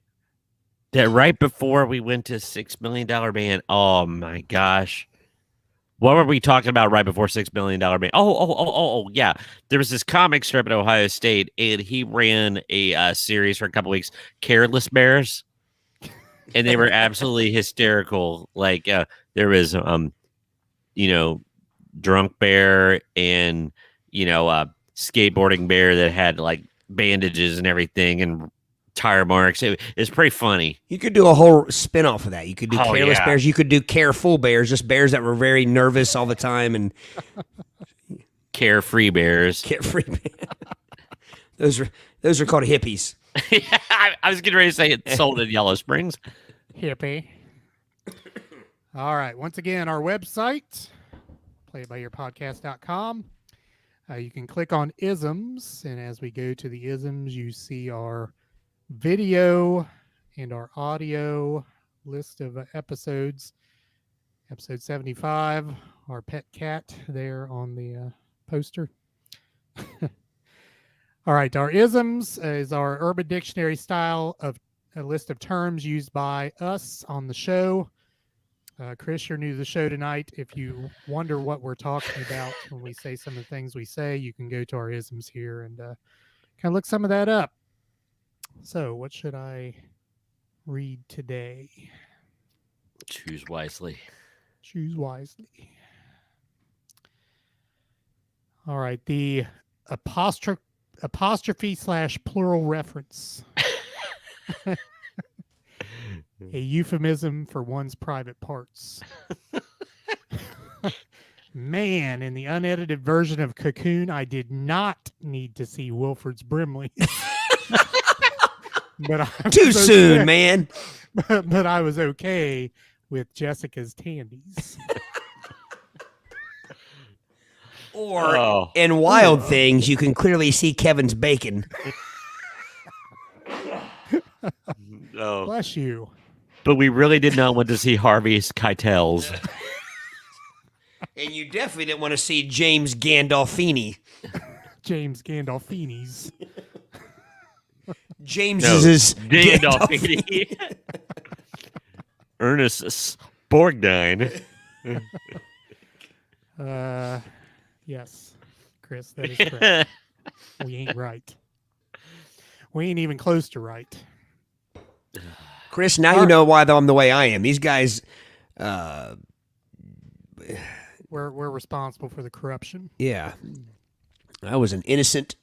That right before we went to $6 Million Man. Oh my gosh. What were we talking about right before $6 Million Man? Oh, yeah. There was this comic strip at Ohio State, and he ran a series for a couple weeks, Careless Bears, and they were absolutely hysterical. Like there was, Drunk Bear and skateboarding bear that had like bandages and everything and tire marks. It's pretty funny. You could do a whole spin-off of that. You could do Careless Bears. You could do Careful Bears, just bears that were very nervous all the time, and Carefree Bears. Carefree Bears. Those are called hippies. I was getting ready to say it sold in Yellow Springs. Hippie. All right. Once again, our website, playitbyyourpodcast.com. You can click on isms, and as we go to the isms, you see our video and our audio list of episodes. Episode 75, our pet cat there on the poster. All right, our isms is our Urban Dictionary style of a list of terms used by us on the show. Chris, you're new to the show tonight. If you wonder what we're talking about when we say some of the things we say, you can go to our isms here and kind of look some of that up. So, what should I read today? Choose wisely. Choose wisely. All right, the apostrophe / plural reference. A euphemism for one's private parts. Man, in the unedited version of Cocoon, I did not need to see Wilford's Brimley. Too soon, man. But I was okay with Jessica's Tandies. Or in Wild Things, you can clearly see Kevin's bacon. No. Bless you. But we really did not want to see Harvey's Keitels. And you definitely didn't want to see James Gandolfini. James Gandolfini's. James's Gandolfini. Ernest Borgnine. Yes, Chris, that is correct. We ain't right. We ain't even close to right. Chris, now you know why I'm the way I am. These guys, We're responsible for the corruption. yeah. I was an innocent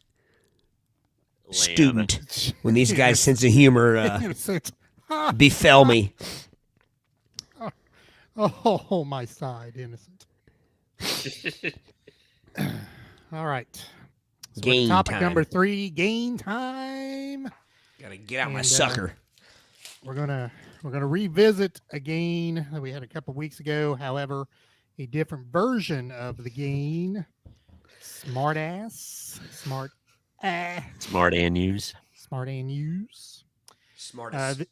student when these guys' sense of humor Innocent. befell me. Oh, my side, innocent. All right. So Game topic time. number 3, game time. Gotta get out my And, sucker. We're gonna revisit a game that we had a couple weeks ago. However, a different version of the game. Smart and use. Smartest.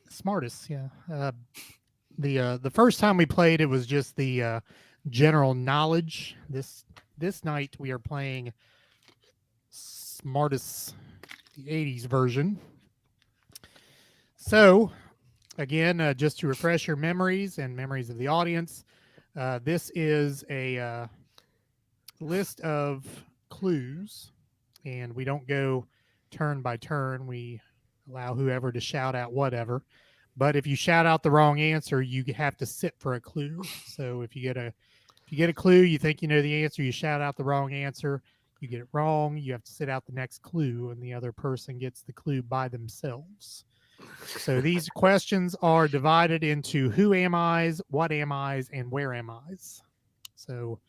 Smartest, yeah. The first time we played, it was just the general knowledge. This night we are playing Smartest, the 80's version. So, again, just to refresh your memories and memories of the audience, this is a list of clues, and we don't go turn by turn. We allow whoever to shout out whatever. But if you shout out the wrong answer, you have to sit for a clue. So if you get a clue, you think you know the answer, you shout out the wrong answer, you get it wrong, you have to sit out the next clue, and the other person gets the clue by themselves. So these questions are divided into who am I's, what am I's, and where am I's. So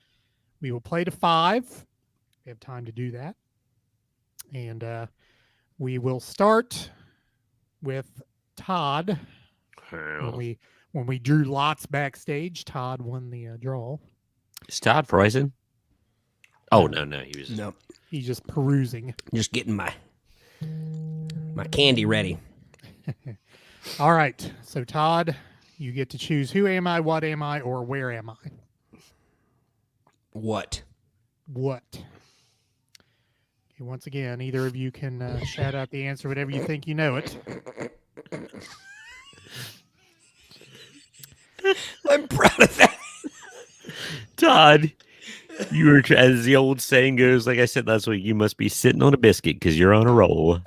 we will play to 5. We have time to do that. And we will start with Todd. When we drew lots backstage, Todd won the draw. Is Todd frozen? Oh no, he was. No, He's just perusing. just getting my candy ready. All right. So Todd, you get to choose who am I, what am I, or where am I? What? What? Okay, once again, either of you can shout out the answer, whatever you think you know it. I'm proud of that. Todd, you were, as the old saying goes, like I said last week, you must be sitting on a biscuit because you're on a roll.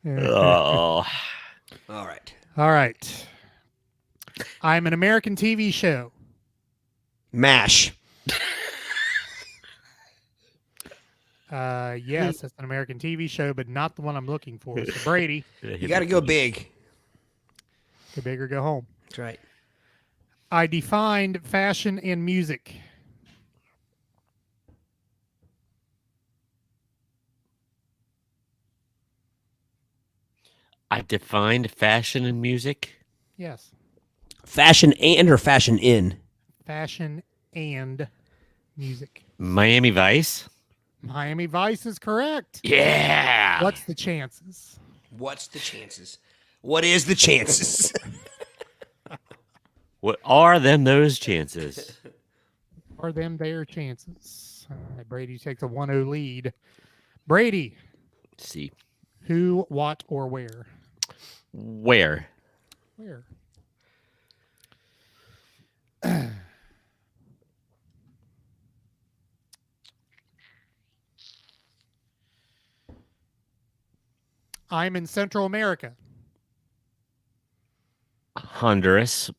Oh. All right. All right. I'm an American TV show. MASH. Yes, that's an American TV show, but not the one I'm looking for. So Brady, You got to go big. go big or go home. That's right. I defined fashion and music. I defined fashion and music. Yes. Fashion and or fashion in? Fashion and music. Miami Vice. Miami Vice is correct. Yeah. What's the chances? What's the chances? What is the chances? What are those chances? Are them their chances? All right, Brady takes a 1-0 lead. Brady, Let's see. who, what, or where? Where? Where? I'm in Central America. Honduras.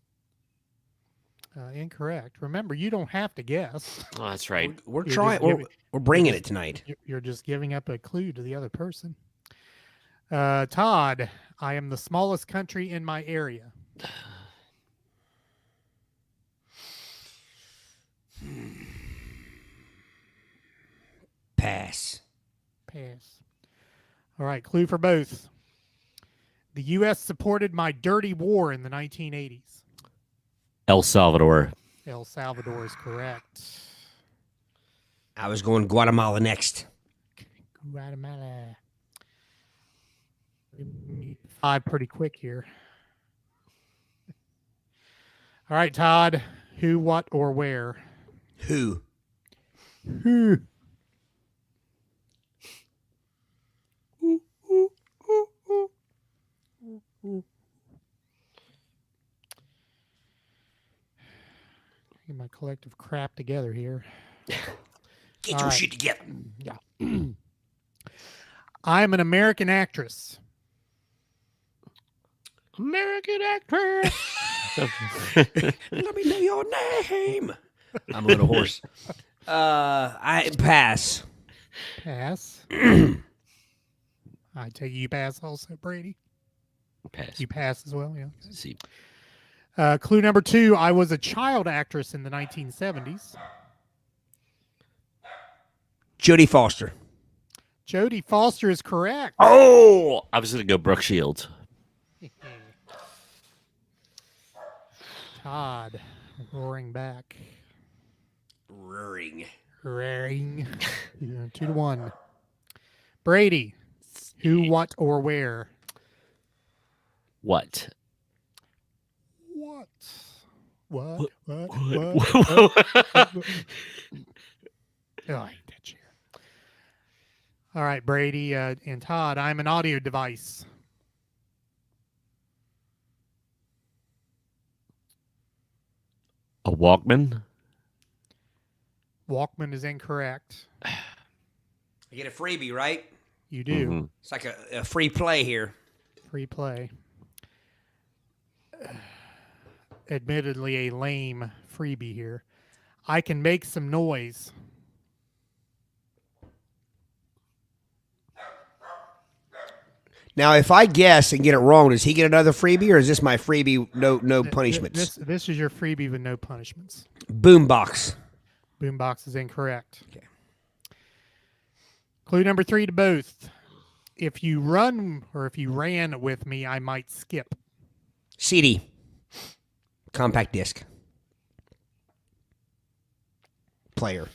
Incorrect. Remember, you don't have to guess. Oh, that's right. We're You're trying. just giving- We're bringing it tonight. You're just giving up a clue to the other person. Todd, I am the smallest country in my area. Pass. Pass. All right, clue for both. The U.S. supported my dirty war in the 1980s. El Salvador. El Salvador is correct. I was going Guatemala next. Guatemala. 5 pretty quick here. All right, Todd. Who, what, or where? Who? Who? Get my collective crap together here. Get your shit together. Yeah. I'm an American actress. American actress. Let me know your name. I'm a little hoarse. I pass. Pass. I take you pass also, Brady. Pass. You pass as well, yeah. See. Clue number 2, I was a child actress in the 1970s. Jodie Foster. Jodie Foster is correct. Oh, I was going to go Brooke Shields. Todd, roaring back. Roaring. 2-1. Brady, who, what, or where? What? What? What? What? Oh, I hate that chair. All right, Brady and Todd, I'm an audio device. A Walkman? Walkman is incorrect. I get a freebie, right? You do. Mhm. It's like a free play here. Free play. Admittedly, a lame freebie here. I can make some noise. Now, if I guess and get it wrong, does he get another freebie, or is this my freebie? No punishments. This is your freebie with no punishments. Boombox. Boombox is incorrect. Okay. Clue number 3 to both. If you run or if you ran with me, I might skip. CD. Compact disc. Player.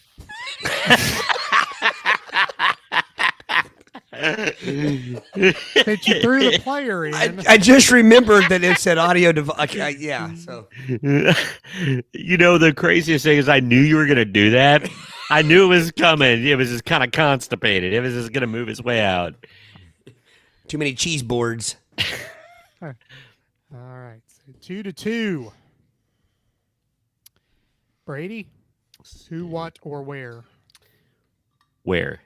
Since you threw the player in. I just remembered that it said audio device. Yeah, so. You know, the craziest thing is I knew you were going to do that. I knew it was coming. It was just kind of constipated. It was just going to move its way out. Too many cheese boards. All right. So 2-2. Brady, who, what, or where? Where?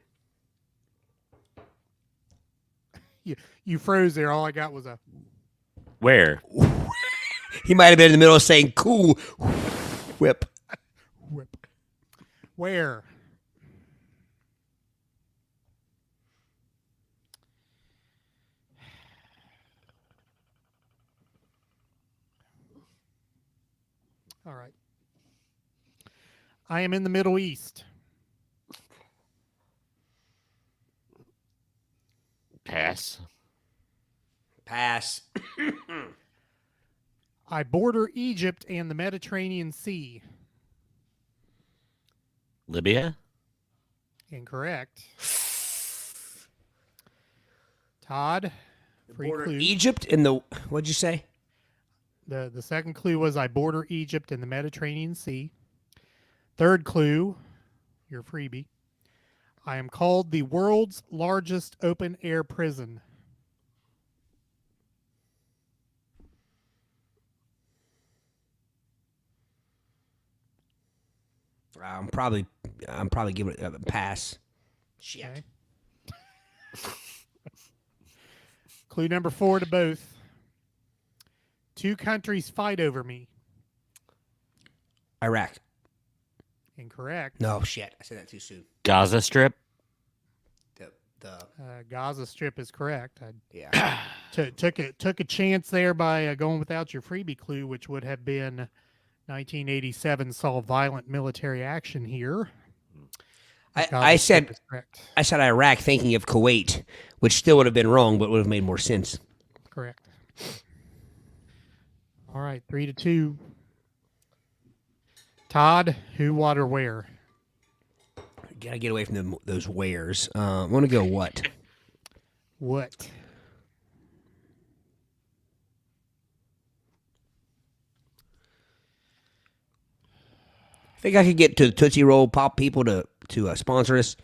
You froze there. All I got was a Where? He might have been in the middle of saying cool whip. whip. Where? All right. I am in the Middle East. Pass. Pass. I border Egypt and the Mediterranean Sea. Libya? Incorrect. Todd, free Border clue. Egypt in the, what'd you say? The second clue was I border Egypt and the Mediterranean Sea. Third clue, your freebie. I am called the world's largest open air prison. I'm probably giving it a pass. Shit. Okay. Clue number 4 to both. 2 countries fight over me. Iraq. Incorrect. No, shit. I said that too soon. Gaza Strip? Gaza Strip is correct. Yeah. Took a chance there by going without your freebie clue, which would have been 1987 saw violent military action here. I said Iraq thinking of Kuwait, which still would have been wrong, but would have made more sense. Correct. All right, 3-2. Todd, who, what, or where? Gotta get away from those wares. I want to go what? What? I think I could get to the Tootsie Roll Pop people to sponsor us,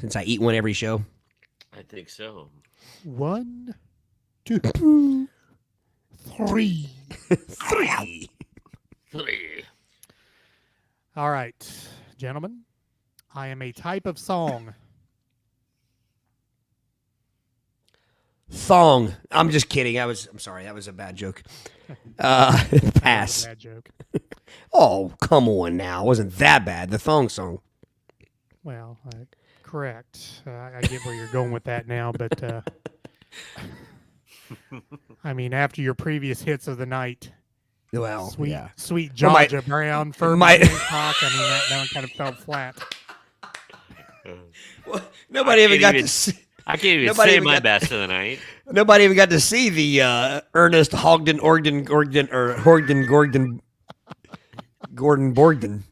since I eat one every show. I think so. 1, 2, 3. 3. 3. All right, gentlemen. I am a type of song. Thong. I'm just kidding. I'm sorry. That was a bad joke. Pass. Bad joke. Oh, come on now. It wasn't that bad. The thong song. Well, correct. I get where you're going with that now, but I mean, after your previous hits of the night, Well, sweet yeah. Georgia Brown, Furby, Hancock, I mean, that one kind of fell flat. Well, nobody even got to see. I can't even say my best of the night. Nobody even got to see the Ernest Gordon Bogdan.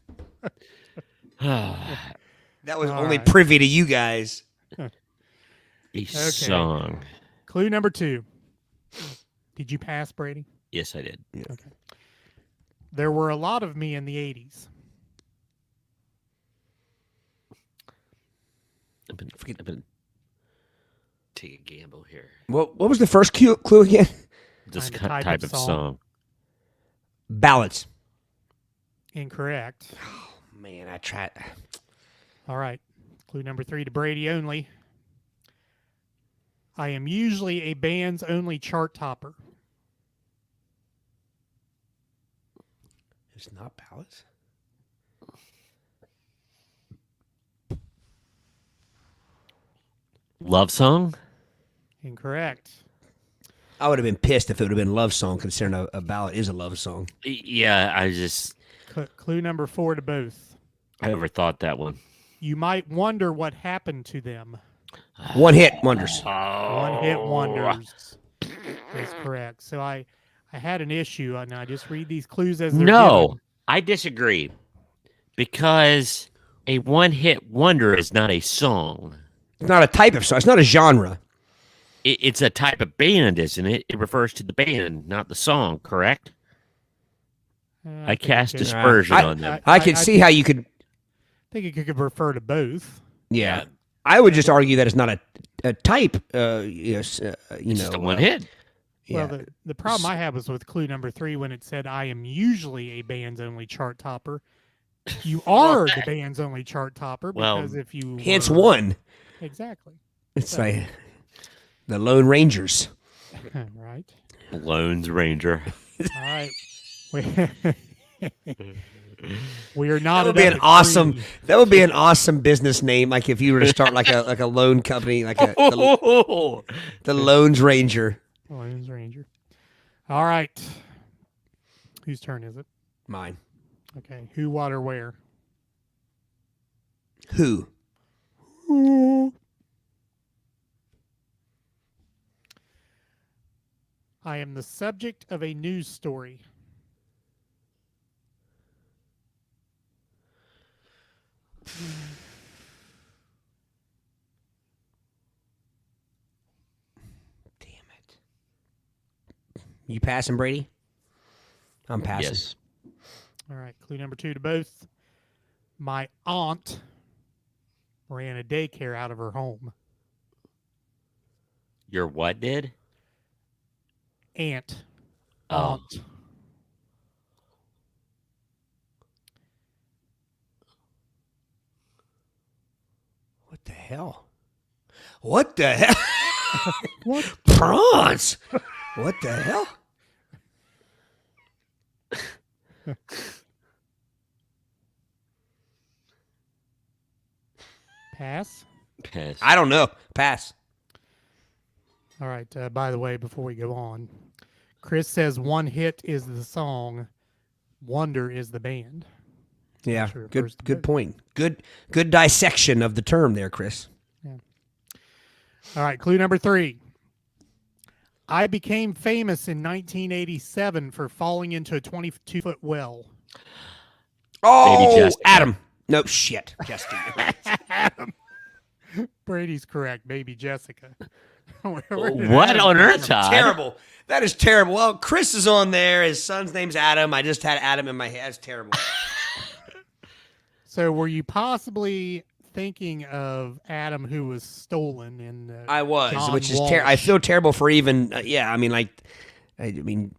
That was All only right. privy to you guys. A song. Clue number 2. Did you pass, Brady? Yes, I did. Yeah. Okay. There were a lot of me in the 80s. I've been take a gamble here. What was the first clue again? This Find a type of song. Ballads. Incorrect. Oh, man, I tried. All right. Clue number 3 to Brady only. I am usually a band's only chart topper. It's not ballads. Love song? Incorrect. I would have been pissed if it would have been love song, considering a ballad is a love song. Yeah, I just Clue number 4 to both. I overthought that one. You might wonder what happened to them. One hit wonders. One hit wonders. That's correct. So I had an issue, and I just read these clues as they're No, given. I disagree. Because a one-hit wonder is not a song. It's not a type of song. It's not a genre. It's a type of band, isn't it? It refers to the band, not the song, correct? I think cast it could- dispersion on them. I could see how you could. I think it could refer to both. Yeah, I would just argue that it's not a type. Yes, It's just a one hit. Yeah. Well, the problem I had was with clue number 3 when it said, I am usually a band's only chart topper. You are the band's only chart topper because if you hence were- one. Exactly. It's like the Lone Rangers. Right. Lones Ranger. All right. We are not. That would be an awesome. That would be an awesome business name. Like if you were to start like a loan company, like the Loans Ranger. Loans Ranger. All right. Whose turn is it? Mine. Okay. Who, what, or where? Who? I am the subject of a news story. Damn it. You passing, Brady? I'm passing. Yes. All right. Clue number 2 to both. My aunt ran a daycare out of her home. Your what did? Aunt. Oh. Aunt. What the hell? What the hell? What? Prawns. What the hell? Pass. Pass. I don't know. Pass. All right. By the way, before we go on, Chris says one hit is the song, Wonder is the band. Yeah. Sure, Good. first Good vote. point. Good dissection of the term there, Chris. All right. Clue number 3. I became famous in 1987 for falling into a 22-foot well. Oh, Jessica. Adam. No shit, Jessica. Adam. Brady's correct. Baby Jessica. Where did What Adam on come earth, from? Todd? Terrible. That is terrible. Well, Chris is on there. His son's name's Adam. I just had Adam in my head. That's terrible. So were you possibly thinking of Adam who was stolen in I was, John which is Walsh? I feel terrible for even. Yeah, I mean, like, I mean,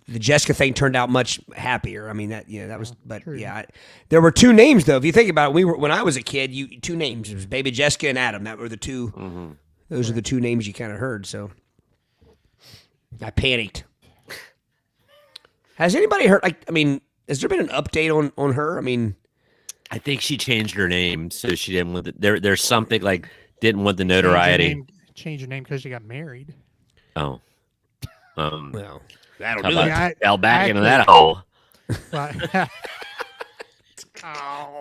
the Jessica thing turned out much happier. I mean, that was, but true. yeah, there were two names though. If you think about it, when I was a kid, two names. It was Baby Jessica and Adam. That were the two. Mm-hmm. Those are the two names you kind of heard. So I panicked. Has anybody heard? Like, I mean, has there been an update on her? I mean, I think she changed her name, so she didn't want there's something like didn't want the notoriety. Change your name because she got married. Oh, well, that'll how do about it. fell back into that hole. Well,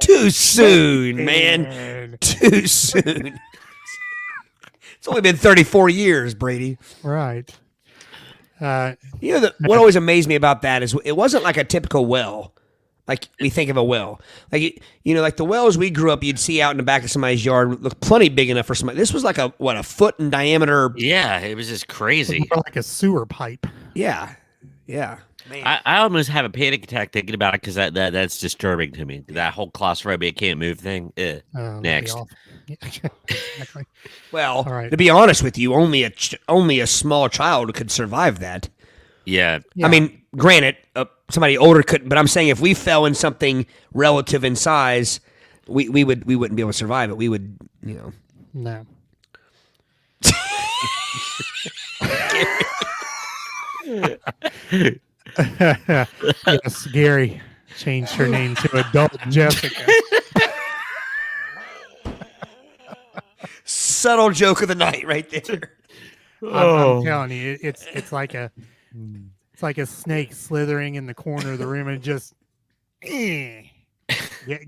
Too soon, man. Too soon. It's only been 34 years, Brady. right. What always amazed me about that is it wasn't like a typical well, like we think of a well. Like like the wells we grew up, you'd see out in the back of somebody's yard, look plenty big enough for somebody. This was like a foot in diameter. Yeah, it was just crazy. More like a sewer pipe. Yeah. Man. I almost have a panic attack thinking about it because that's disturbing to me. That whole claustrophobia can't move thing. Next. Yeah, exactly. Well, All right. to be honest with you, only a small child could survive that. Yeah. Yeah. I mean, granted, somebody older couldn't, but I'm saying if we fell in something relative in size, we wouldn't be able to survive it. We would, No. Yes, Gary changed her name to Adult Jessica. Subtle joke of the night, right there. I'm telling you, it's like a snake slithering in the corner of the room and just.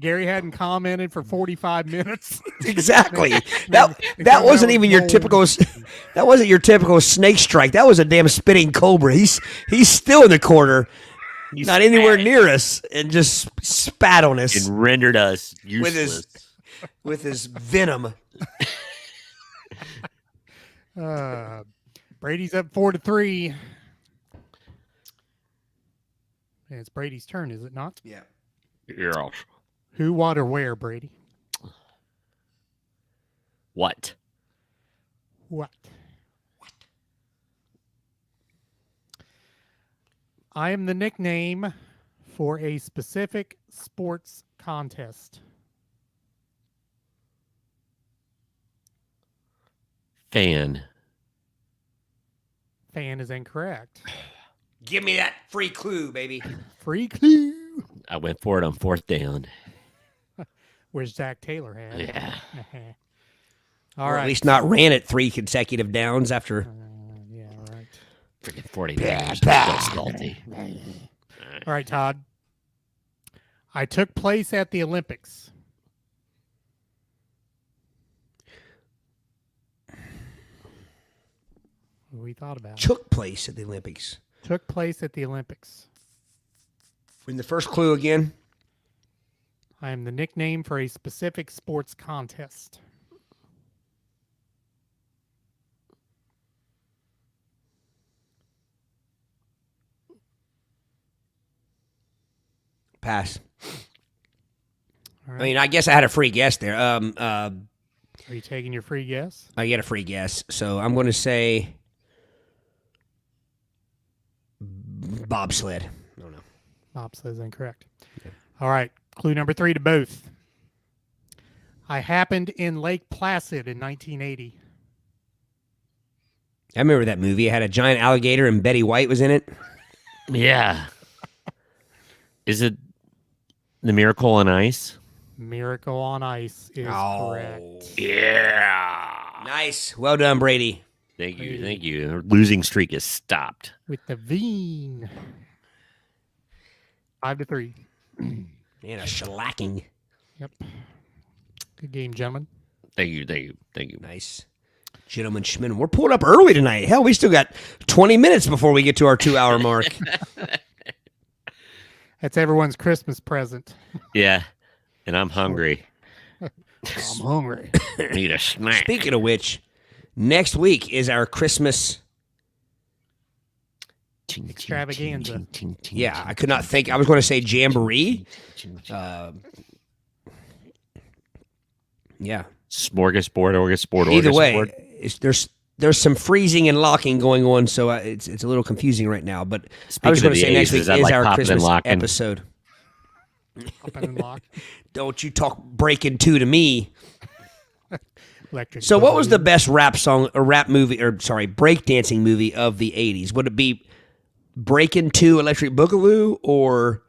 Gary hadn't commented for 45 minutes. Exactly. That wasn't even your typical. That wasn't your typical snake strike. That was a damn spitting cobra. He's still in the corner, not anywhere near us, and just spat on us and rendered us useless with his venom. Brady's up 4-3. And it's Brady's turn, is it not? Yeah. You're off. Who, what, or where, Brady? What? What? I am the nickname for a specific sports contest. Fan. Fan is incorrect. Give me that free clue, baby. Free clue. I went for it on fourth down. Where's Zach Taylor at? Yeah. All Or right. at least not ran it 3 consecutive downs after. Yeah, right. Freaking 40 dollars. Still salty. All right, Todd. I took place at the Olympics. What we thought about it. Took place at the Olympics. Took place at the Olympics. In the first clue again. I am the nickname for a specific sports contest. Pass. All I right. mean, I guess I had a free guess there. Are you taking your free guess? I get a free guess, so I'm going to say bobsled. I don't know. Bob says incorrect. All right. Clue number 3 to both. I happened in Lake Placid in 1980. I remember that movie. It had a giant alligator and Betty White was in it. Yeah. Is it The Miracle on Ice? Miracle on Ice is correct. Yeah. Nice. Well done, Brady. Thank you. Thank you. Her losing streak is stopped. With the Veen. 5-3. Man, a shellacking. Yep. Good game, gentlemen. Thank you. Thank you. Thank you. Nice. Gentlemen, Schmin. We're pulling up early tonight. Hell, we still got 20 minutes before we get to our 2-hour mark. That's everyone's Christmas present. Yeah. And I'm hungry. I'm hungry. Need a snack. Speaking of which, next week is our Christmas. Extravaganza. Yeah, I could not think. I was going to say jamboree. Yeah. Smorgasbord, orgasbord, Either way, orgasbord. there's some freezing and locking going on, so it's a little confusing right now. But I was going to say next week is our Christmas episode. Open and lock. Don't you talk Breaking 2 to me. Electric. So what was the best rap song or rap movie, or sorry, breakdancing movie of the 80s? Would it be Breaking 2 Electric Boogaloo, or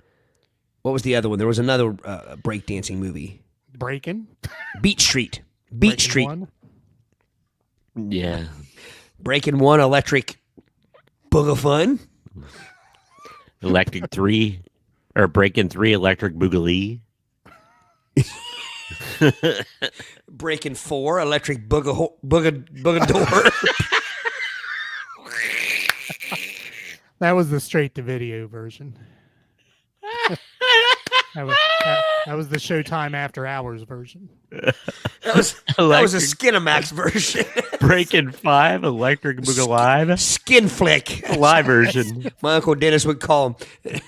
what was the other one? There was another breakdancing movie. Breaking? Beat Street. Breaking Street. 1? Yeah. Breaking 1 Electric Boogafun. Electric 3 or Breaking 3 Electric Boogaloo. Breaking 4 Electric Boogador. That was the straight-to-video version. That was the Showtime After Hours version. That was a Skinamax version. Breaking 5 Electric Boogaloo. Skin Flick. Live version. My Uncle Dennis would call him.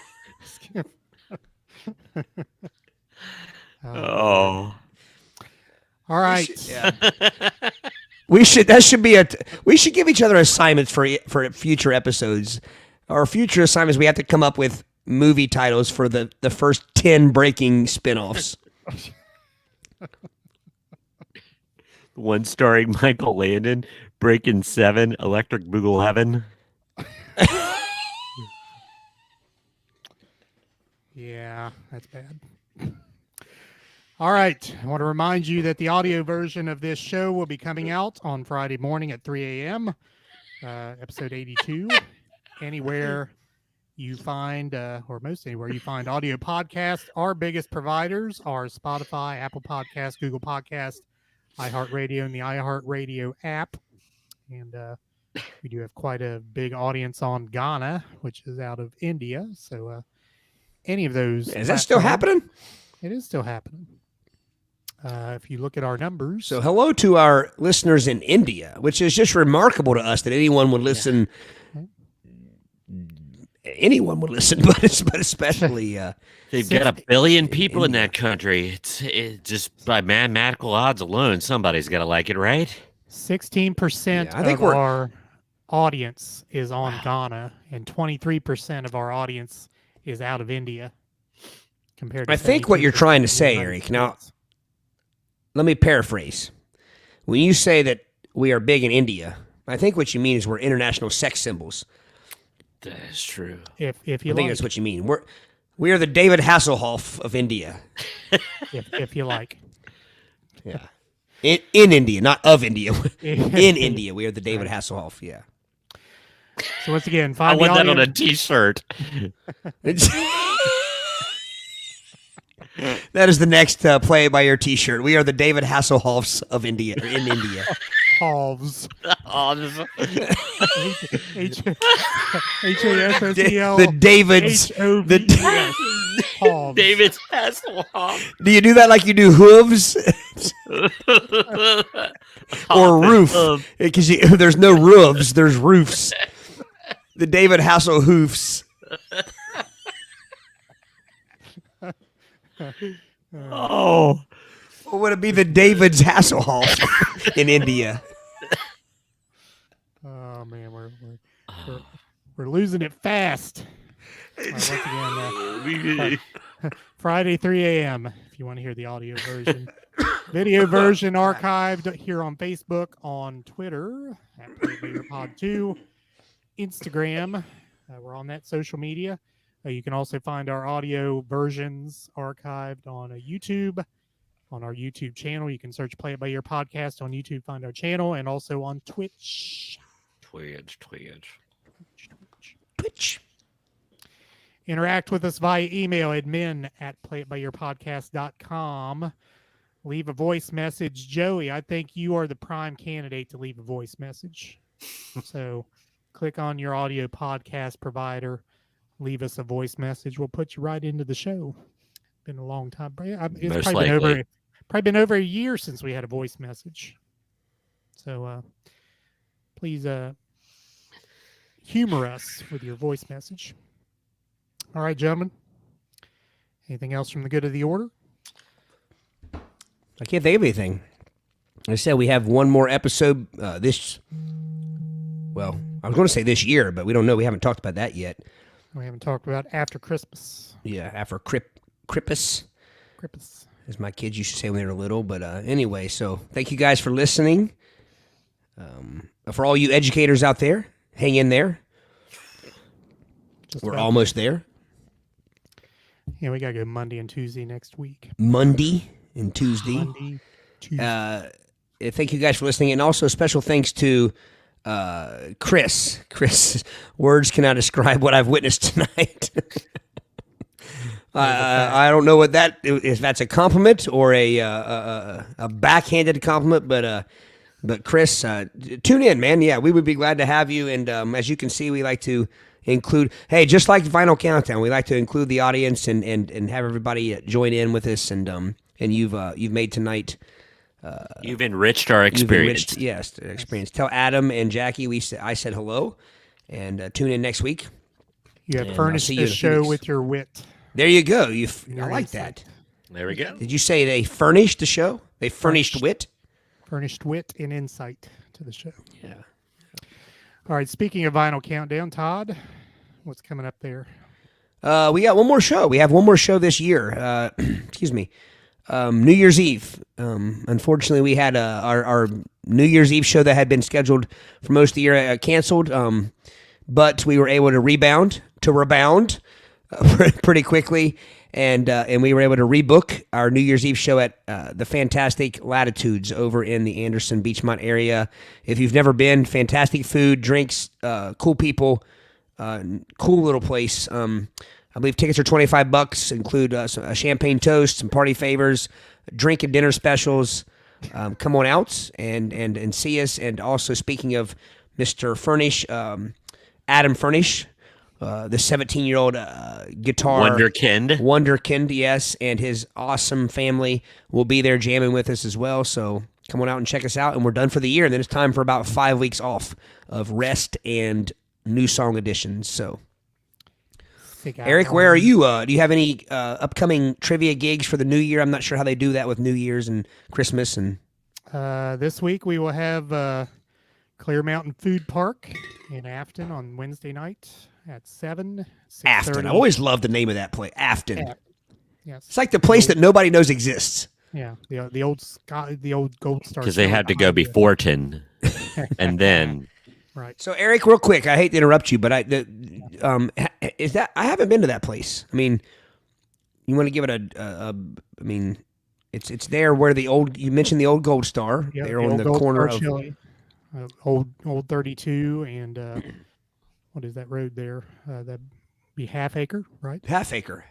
Oh. All right. We should give each other assignments for future episodes. Our future assignments, we have to come up with movie titles for the first 10 breaking spin-offs. One starring Michael Landon, Breaking 7 Electric Boogaloo Heaven. Yeah, that's bad. All right. I want to remind you that the audio version of this show will be coming out on Friday morning at 3 a.m., episode 82. Anywhere you find, or most anywhere you find audio podcasts, our biggest providers are Spotify, Apple Podcasts, Google Podcasts, iHeartRadio, and the iHeartRadio app. And we do have quite a big audience on Ghana, which is out of India. So any of those. Is that still happening? It is still happening. If you look at our numbers. So hello to our listeners in India, which is just remarkable to us that anyone would listen. Yeah. Anyone would listen, but especially they've got 1 billion people in that country. It's just by mathematical odds alone, somebody's got to like it, right? 16% of our audience is on Ghana, and 23% of our audience is out of India. Compared to I think what you're trying to say, Eric. Now, let me paraphrase. When you say that we are big in India, I think what you mean is we're international sex symbols. That is true. If you I think that's what you mean. We are the David Hasselhoff of India. if you like. Yeah. In India, not of India. In India, we are the David Hasselhoff. Yeah. So once again, I want that on a T-shirt. That is the next Play It By Ear T-shirt. We are the David Hasselhoffs of India, or in India. Halves. H-A-S-S-E-L. The Davids. David's Hasselhoff. Do you do that like you do hooves? Or roof? Because there's no roofs, there's roofs. The David Hasselhoofs. Oh. Or would it be the David's Hasselhoff in India? Oh man, we're losing it fast. Once again, Friday 3 a.m. If you want to hear the audio version, video version archived here on Facebook, on Twitter at PlayBiggerPod2, Instagram. We're on that social media. You can also find our audio versions archived on YouTube, on our YouTube channel. You can search Play It By Ear Podcast on YouTube, find our channel, and also on Twitch. Twitch. Interact with us via email, admin@playitbyearpodcast.com. Leave a voice message. Joey, I think you are the prime candidate to leave a voice message. So click on your audio podcast provider. Leave us a voice message. We'll put you right into the show. Been a long time. It's probably been over a year since we had a voice message. So please humor us with your voice message. All right, gentlemen. Anything else from the good of the order? I can't think of anything. I said we have one more episode this Well, I was going to say this year, but we don't know. We haven't talked about that yet. We haven't talked about after Christmas. Yeah, after Crippus, as my kids used to say when they were little. But anyway, so thank you guys for listening. For all you educators out there, hang in there. We're almost there. Yeah, we got to go Monday and Tuesday next week. Monday and Tuesday. Monday, Tuesday. Thank you guys for listening. And also special thanks to Chris. Chris, words cannot describe what I've witnessed tonight. I don't know what if that's a compliment or a backhanded compliment, but Chris, tune in, man. Yeah, we would be glad to have you. And as you can see, we like to include, just like the Final Countdown, we like to include the audience and have everybody join in with us. And you've made tonight. You've enriched our experience. Yes, the experience. Tell Adam and Jackie I said hello, and tune in next week. You have furnished this show with your wit. There you go. I like that. There we go. Did you say they furnished the show? They furnished wit? Furnished wit and insight to the show. Yeah. All right, speaking of Vinyl Countdown, Todd, what's coming up there? We got one more show. We have one more show this year. Excuse me. New Year's Eve. Unfortunately, we had our New Year's Eve show that had been scheduled for most of the year canceled, but we were able to rebound pretty quickly, and we were able to rebook our New Year's Eve show at the fantastic Latitudes over in the Anderson Beachmont area. If you've never been, fantastic food, drinks, cool people, cool little place. I believe tickets are $25, include a champagne toast, some party favors, drink and dinner specials. Come on out and see us. And also, speaking of Mr. Furnish, Adam Furnish, the 17-year-old guitar Wonderkind, yes, and his awesome family will be there jamming with us as well. So come on out and check us out. And we're done for the year. And then it's time for about 5 weeks off of rest and new song editions. So. Eric, where are you? Do you have any upcoming trivia gigs for the new year? I'm not sure how they do that with New Year's and Christmas. And this week we will have Clear Mountain Food Park in Afton on Wednesday night at 7. Afton. I always loved the name of that place. Afton. Yes. It's like the place that nobody knows exists. Yeah, the old Gold Star. Because they had to go before 10, and then. Right. So Eric, real quick, I hate to interrupt you, but I haven't been to that place. I mean, you want to give it I mean, it's there where you mentioned the old Gold Star. Yeah, they're on the corner of old 32 and what is that road there? That'd be Half Acre, right? Half Acre.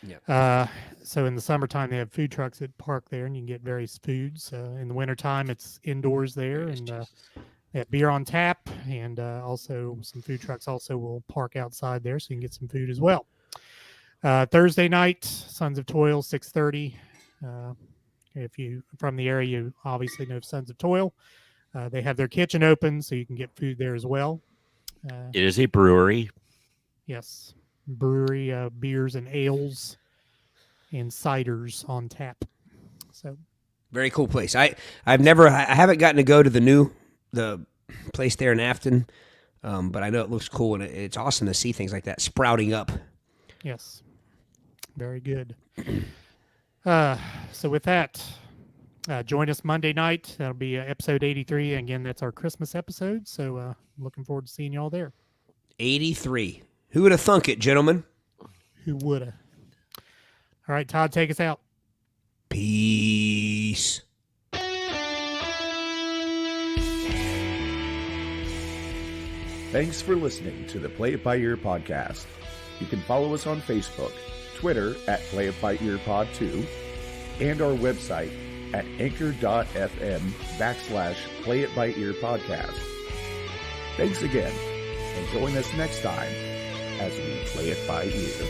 Yeah. So in the summertime, they have food trucks that park there, and you can get various foods. In the wintertime, it's indoors there, and they have beer on tap, and also some food trucks also will park outside there, so you can get some food as well. Thursday night, Sons of Toil, 6:30. If you from the area, you obviously know Sons of Toil. They have their kitchen open, so you can get food there as well. It is a brewery. Yes. Brewery, beers and ales and ciders on tap. So very cool place. I haven't gotten to go to the place there in Afton, but I know it looks cool and it's awesome to see things like that sprouting up. Yes, very good. So with that, join us Monday night. That'll be episode 83. Again, that's our Christmas episode. So looking forward to seeing y'all there. 83. Who would have thunk it, gentlemen? Who would have? All right, Todd, take us out. Peace. Thanks for listening to the Play It By Ear podcast. You can follow us on Facebook, Twitter at Play It By Ear Pod 2, and our website at anchor.fm/Play It By Ear podcast. Thanks again, and join us next time as we play it by ear.